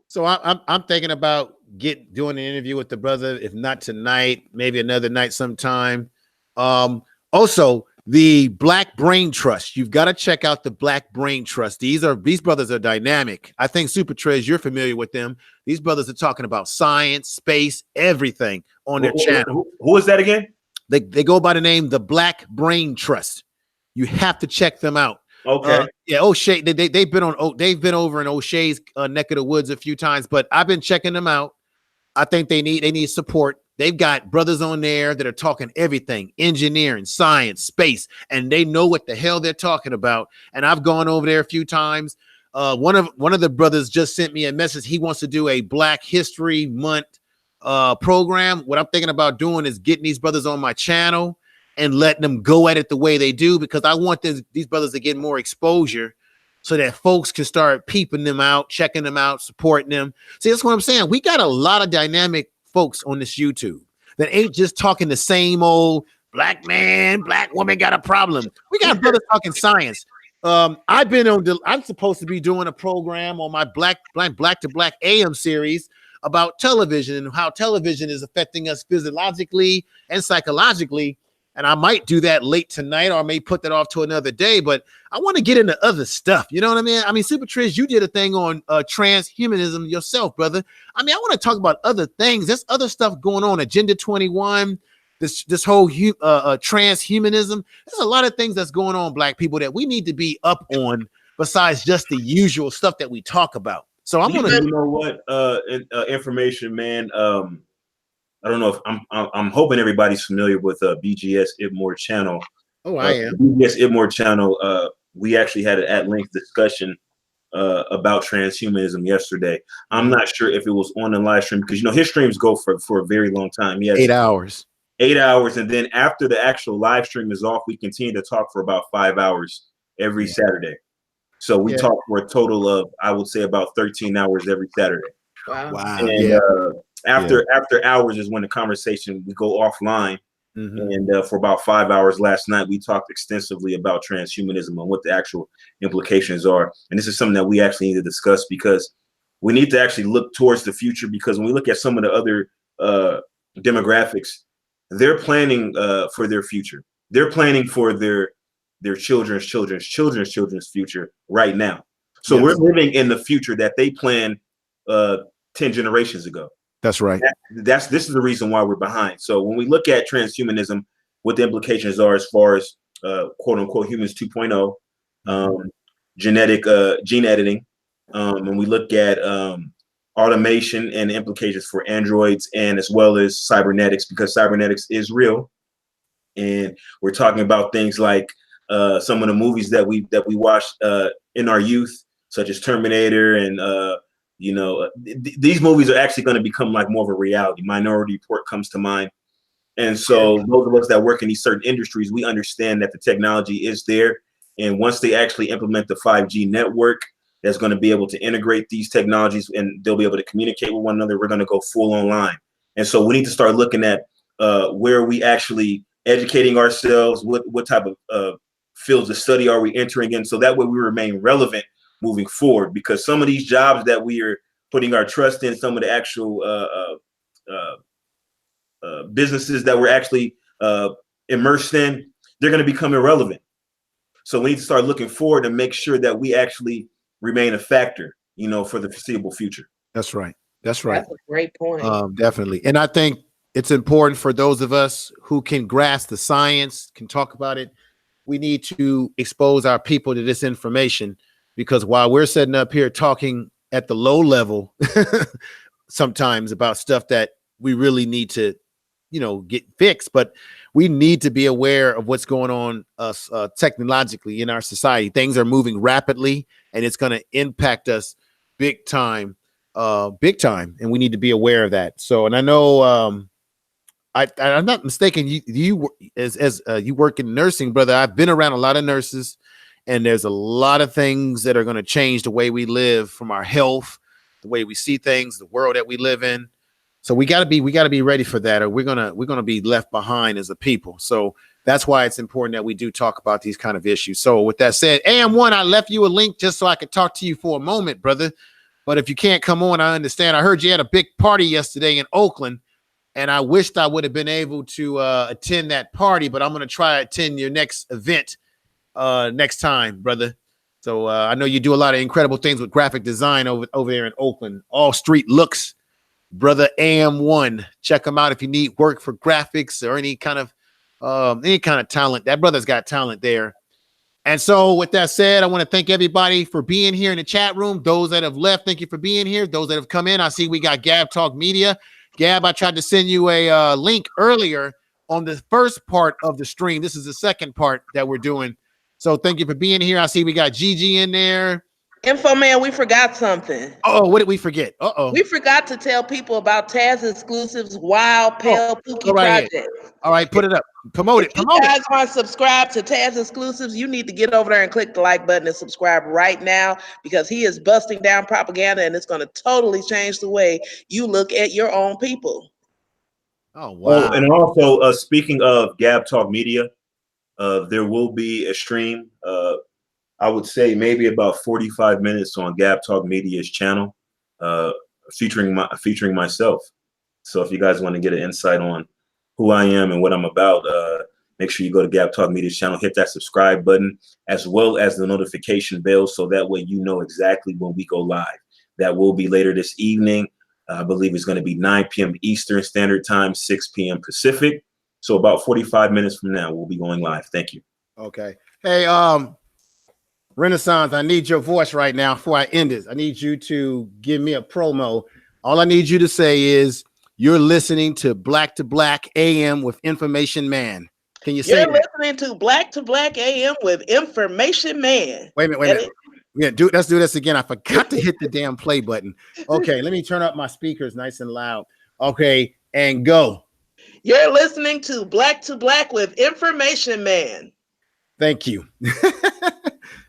So I'm thinking about doing an interview with the brother. If not tonight, maybe another night sometime. Also, The Black Brain Trust. You've got to check out the Black Brain Trust. These brothers are dynamic. I think Super Trez, you're familiar with them. These brothers are talking about science, space, everything on their channel. Who is that again? They go by the name the Black Brain Trust. You have to check them out. Okay. Yeah, O'Shea. They've been over in O'Shea's neck of the woods a few times, but I've been checking them out. I think they need support. They've got brothers on there that are talking everything, engineering, science, space, and they know what the hell they're talking about. And I've gone over there a few times. One of the brothers just sent me a message. He wants to do a Black History Month program. What I'm thinking about doing is getting these brothers on my channel and letting them go at it the way they do, because I want these brothers to get more exposure so that folks can start peeping them out, checking them out, supporting them. See, that's what I'm saying. We got a lot of dynamic folks on this YouTube that ain't just talking the same old black man, black woman got a problem. We got brothers talking science. I'm supposed to be doing a program on my Black to Black AM series about television and how television is affecting us physiologically and psychologically. And I might do that late tonight, or I may put that off to another day, but I want to get into other stuff. You know what I mean? I mean, Super Triz, you did a thing on transhumanism yourself, brother. I mean, I want to talk about other things. There's other stuff going on. Agenda 21, this whole transhumanism. There's a lot of things that's going on, Black people, that we need to be up on besides just the usual stuff that we talk about. So I'm going to, you know what, information, man. I don't know if I'm hoping everybody's familiar with BGS Ibmore channel. Oh, I am. BGS Ibmore channel. We actually had an at-length discussion about transhumanism yesterday. I'm not sure if it was on the live stream, because, you know, his streams go for a very long time. He has 8 hours. 8 hours. And then after the actual live stream is off, we continue to talk for about 5 hours every Saturday. So we talk for a total of, I would say, about 13 hours every Saturday. Wow. And after hours is when the conversation, we go offline. And for about 5 hours last night, we talked extensively about transhumanism and what the actual implications are. And this is something that we actually need to discuss, because we need to actually look towards the future, because when we look at some of the other demographics, they're planning for their future. They're planning for their children's future right now. So we're living in the future that they planned 10 generations ago. That's right. This is the reason why we're behind. So when we look at transhumanism, what the implications are as far as quote unquote humans 2.0, gene editing, when we look at automation and the implications for androids, and as well as cybernetics, because cybernetics is real. And we're talking about things like some of the movies that we watched in our youth, such as Terminator, and these movies are actually going to become like more of a reality. Minority Report comes to mind. And so those of us that work in these certain industries, we understand that the technology is there. And once they actually implement the 5G network that's going to be able to integrate these technologies, and they'll be able to communicate with one another, we're going to go full online. And so we need to start looking at where we actually educating ourselves, what type of fields of study are we entering in, so that way we remain relevant moving forward. Because some of these jobs that we are putting our trust in, some of the actual businesses that we're actually immersed in, they're going to become irrelevant. So we need to start looking forward and make sure that we actually remain a factor, for the foreseeable future. That's right. That's right. That's a great point. Definitely. And I think it's important for those of us who can grasp the science, can talk about it. We need to expose our people to this information, because while we're sitting up here talking at the low level sometimes about stuff that we really need to, get fixed, but we need to be aware of what's going on technologically in our society. Things are moving rapidly, and it's going to impact us big time. And we need to be aware of that. So, and I know, I'm not mistaken. You work in nursing, brother. I've been around a lot of nurses, and there's a lot of things that are going to change the way we live, from our health, the way we see things, the world that we live in. So we gotta be ready for that, or we're gonna be left behind as a people. So that's why it's important that we do talk about these kind of issues. So with that said, AM1, I left you a link just so I could talk to you for a moment, brother. But if you can't come on, I understand. I heard you had a big party yesterday in Oakland. And I wished I would have been able to attend that party, but I'm going to try to attend your next event next time, brother. So I know you do a lot of incredible things with graphic design over there in Oakland. All Street Looks, brother AM1. Check him out if you need work for graphics or any kind of talent. That brother's got talent there. And so with that said, I want to thank everybody for being here in the chat room. Those that have left, thank you for being here. Those that have come in, I see we got Gab Talk Media. Gab, I tried to send you a link earlier on the first part of the stream. This is the second part that we're doing. So thank you for being here. I see we got Gigi in there. Info man, we forgot something. Oh, what did we forget? We forgot to tell people about Taz Exclusives Wild Pale Pookie Project. All right, put it up. Promote it. If you guys want to subscribe to Taz Exclusives, you need to get over there and click the like button and subscribe right now, because he is busting down propaganda and it's going to totally change the way you look at your own people. Oh, wow. Oh, and also, speaking of Gab Talk Media, there will be a stream, I would say maybe about 45 minutes on Gab Talk Media's channel, featuring myself. So if you guys want to get an insight on who I am and what I'm about, make sure you go to Gab Talk Media's channel, hit that subscribe button, as well as the notification bell, so that way you know exactly when we go live. That will be later this evening. I believe it's going to be 9 p.m. Eastern Standard Time, 6 p.m. Pacific. So about 45 minutes from now, we'll be going live. Thank you. Okay. Hey, Renaissance, I need your voice right now before I end this. I need you to give me a promo. All I need you to say is you're listening to Black to Black AM with Information Man. Can you say You're listening to Black AM with Information Man. Wait a minute. Yeah, let's do this again. I forgot to hit the damn play button. Okay, let me turn up my speakers nice and loud. Okay, and go. You're listening to Black with Information Man. Thank you.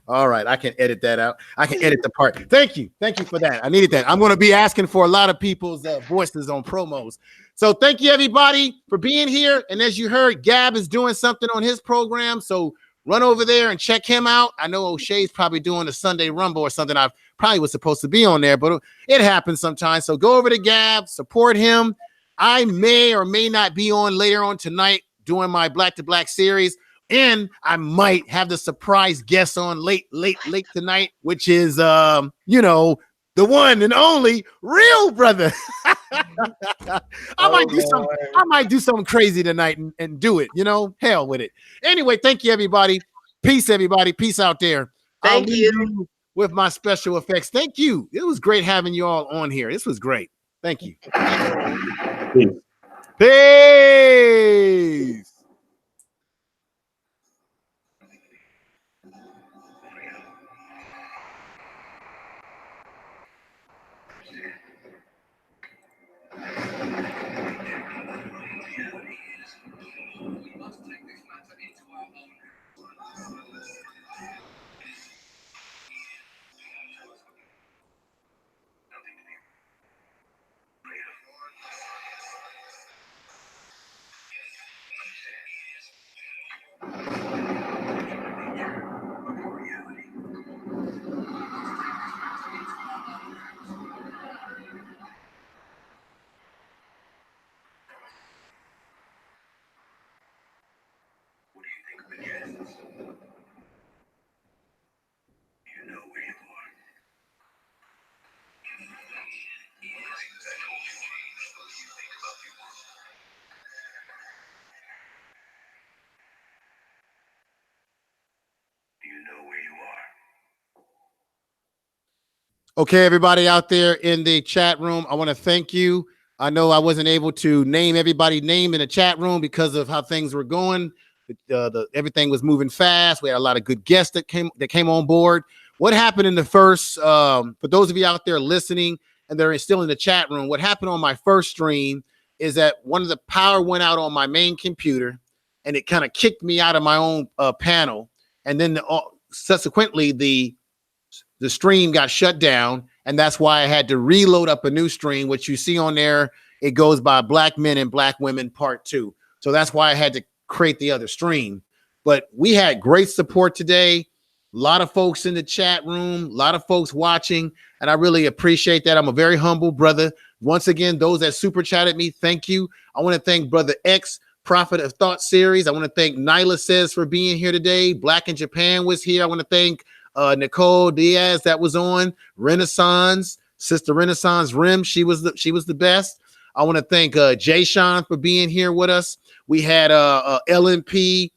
All right, I can edit that out. I can edit the part. Thank you for that. I needed that. I'm going to be asking for a lot of people's voices on promos. So thank you, everybody, for being here. And as you heard, Gab is doing something on his program. So run over there and check him out. I know O'Shea's probably doing a Sunday Rumble or something. I probably was supposed to be on there, but it happens sometimes. So go over to Gab, support him. I may or may not be on later on tonight doing my Black to Black series. And I might have the surprise guest on late tonight, which is, the one and only Real Brother. I might do something crazy tonight and do it, hell with it. Anyway, thank you, everybody. Peace, everybody. Peace out there. Thank you. With my special effects. Thank you. It was great having you all on here. This was great. Thank you. Peace. Okay, everybody out there in the chat room, I want to thank you. I know I wasn't able to name everybody's name in the chat room because of how things were going. Everything was moving fast. We had a lot of good guests that came on board. What happened in the first, for those of you out there listening and they're still in the chat room, what happened on my first stream is that one of the power went out on my main computer and it kind of kicked me out of my own panel. And then subsequently, the stream got shut down, and that's why I had to reload up a new stream, which you see on there. It goes by Black Men and Black Women Part 2. So that's why I had to create the other stream. But we had great support today. A lot of folks in the chat room, a lot of folks watching, and I really appreciate that. I'm a very humble brother, Once again, those that super chatted me, thank you. I want to thank Brother X, Prophet of Thought series. I want to thank Nyla Says for being here today. Black in Japan was here. I want to thank Nicole Diaz that was on. Renaissance, Sister Renaissance Rim. She was the best. I want to thank Jay Sean for being here with us. We had LMP,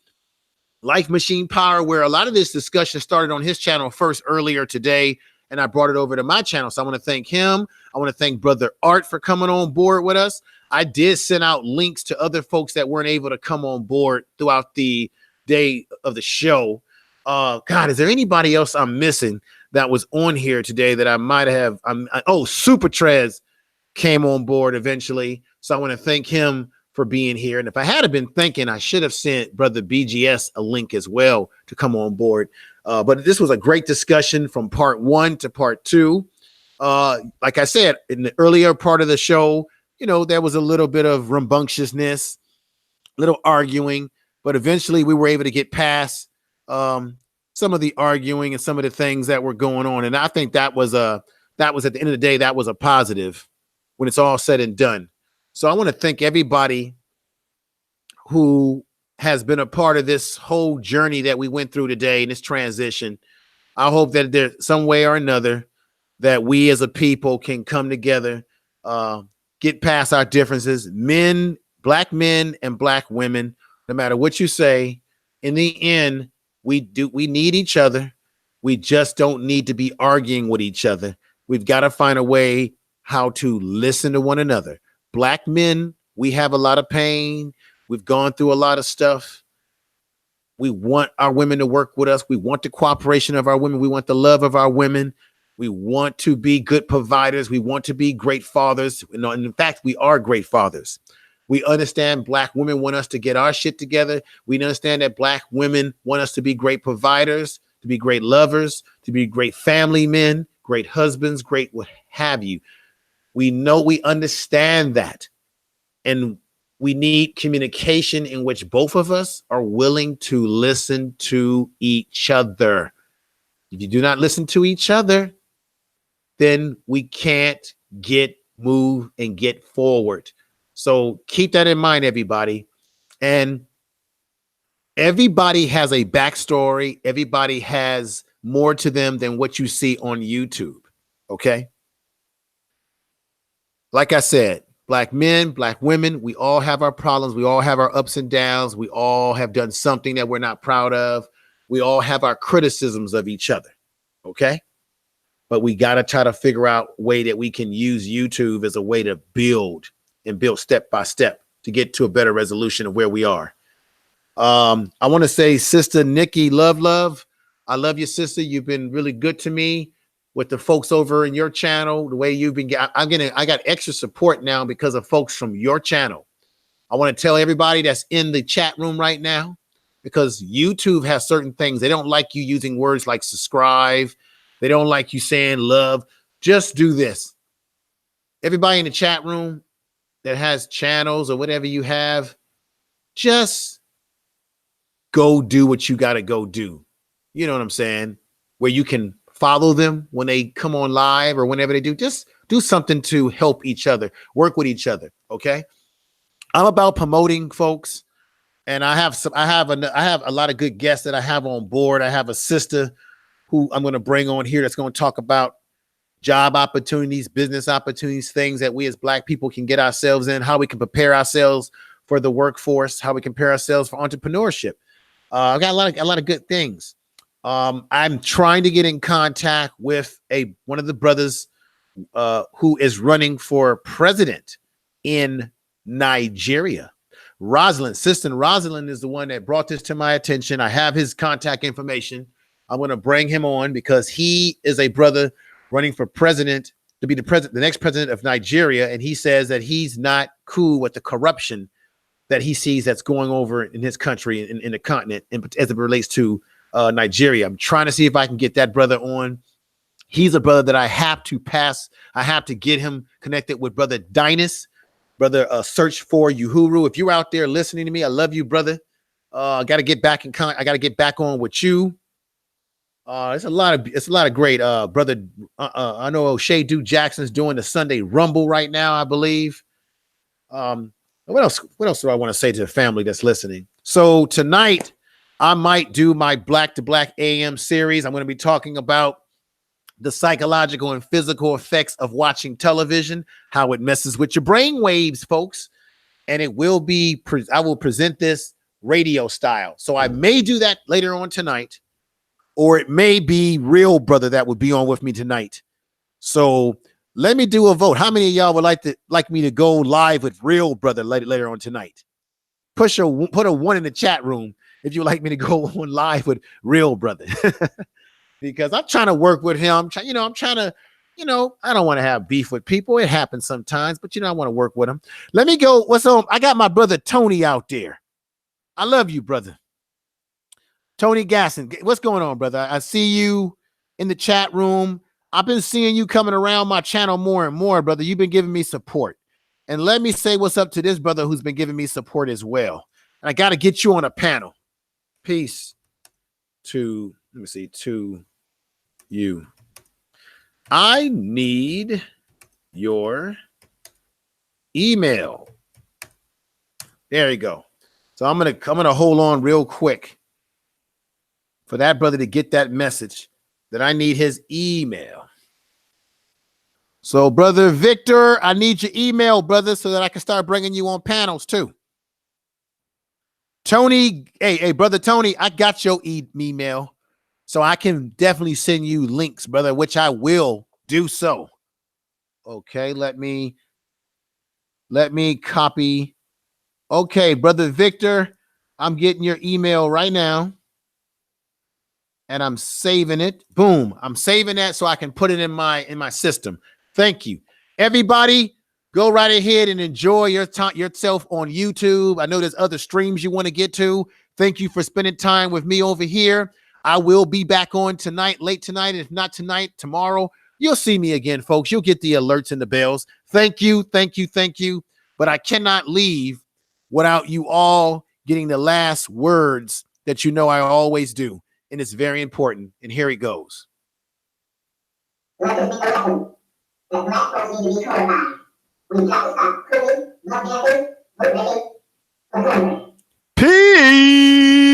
Life Machine Power, where a lot of this discussion started on his channel first earlier today, and I brought it over to my channel. So I want to thank him. I want to thank Brother Art for coming on board with us. I did send out links to other folks that weren't able to come on board throughout the day of the show. God, is there anybody else I'm missing that was on here today that I might have? Super Trez came on board eventually. So I want to thank him for being here. And if I had been thinking, I should have sent Brother BGS a link as well to come on board. But this was a great discussion from part 1 to part 2. Like I said, in the earlier part of the show, there was a little bit of rambunctiousness, little arguing, but eventually we were able to get past some of the arguing and some of the things that were going on. And I think that was at the end of the day, that was a positive when it's all said and done. So I want to thank everybody who has been a part of this whole journey that we went through today in this transition. I hope that there's some way or another that we as a people can come together, get past our differences, black men and black women, no matter what you say. In the end, we need each other. We just don't need to be arguing with each other. We've got to find a way how to listen to one another. Black men, we have a lot of pain. We've gone through a lot of stuff. We want our women to work with us. We want the cooperation of our women. We want the love of our women. We want to be good providers. We want to be great fathers. And in fact, we are great fathers. We understand black women want us to get our shit together. We understand that black women want us to be great providers, to be great lovers, to be great family men, great husbands, great what have you. We know, we understand that. And we need communication in which both of us are willing to listen to each other. If you do not listen to each other, then we can't move and get forward. So keep that in mind, everybody. And everybody has a backstory. Everybody has more to them than what you see on YouTube. Okay? Like I said, black men, black women, we all have our problems. We all have our ups and downs. We all have done something that we're not proud of. We all have our criticisms of each other. Okay? But we got to try to figure out a way that we can use YouTube as a way to build step by step to get to a better resolution of where we are. I want to say, Sister Nikki, love. I love you, sister. You've been really good to me with the folks over in your channel, the way you've been. I got extra support now because of folks from your channel. I want to tell everybody that's in the chat room right now, because YouTube has certain things. They don't like you using words like subscribe. They don't like you saying love. Just do this. Everybody in the chat room that has channels or whatever you have, just go do what you got to go do. You know what I'm saying? Where you can follow them when they come on live or whenever they do. Just do something to help each other, work with each other. Okay. I'm about promoting, folks. And I have a lot of good guests that I have on board. I have a sister who I'm going to bring on here that's going to talk about job opportunities, business opportunities, things that we as black people can get ourselves in, how we can prepare ourselves for the workforce, how we can prepare ourselves for entrepreneurship. I've got a lot of good things. I'm trying to get in contact with one of the brothers who is running for president in Nigeria. Sister Rosalind is the one that brought this to my attention. I have his contact information. I'm going to bring him on because he is a brother running for president, to be the next president of Nigeria. And he says that he's not cool with the corruption that he sees that's going over in his country, in the continent, as it relates to Nigeria. I'm trying to see if I can get that brother on. He's a brother that I have to pass. I have to get him connected with Brother Dynas, Brother Search for Uhuru. If you're out there listening to me, I love you, brother. I got to get back I got to get back on with you. It's a lot of great brother. I know O'Shea Duke Jackson's doing the Sunday Rumble right now, I believe. What else do I want to say to the family that's listening? So tonight I might do my Black to Black AM series. I'm going to be talking about the psychological and physical effects of watching television, how it messes with your brain waves, folks. And it will be, I will present this radio style. So I may do that later on tonight, or it may be Real Brother that would be on with me tonight. So let me do a vote. How many of y'all would like me to go live with Real Brother later on tonight? Put a 1 in the chat room if you would like me to go on live with Real Brother. Because I'm trying to work with him. I'm trying to, I don't want to have beef with people. It happens sometimes, but I want to work with him. Let me go. What's on? I got my brother Tony out there. I love you, brother. Tony Gasson. What's going on, brother? I see you in the chat room. I've been seeing you coming around my channel more and more, brother. You've been giving me support. And let me say what's up to this brother who's been giving me support as well. And I got to get you on a panel. Peace to, let me see, to you. I need your email. There you go. So I'm gonna hold on real quick for that brother to get that message that I need his email. So brother Victor, I need your email, brother, so that I can start bringing you on panels too. Tony, hey, brother Tony, I got your email. So I can definitely send you links, brother, which I will do so. Okay, let me copy. Okay, brother Victor, I'm getting your email right now. And I'm saving it. Boom. I'm saving that so I can put it in my system. Thank you. Everybody, go right ahead and enjoy yourself on YouTube. I know there's other streams you want to get to. Thank you for spending time with me over here. I will be back on tonight, late tonight. If not tonight, tomorrow, you'll see me again, folks. You'll get the alerts and the bells. Thank you, thank you, thank you. But I cannot leave without you all getting the last words that I always do. And it's very important. And here it goes. Peace.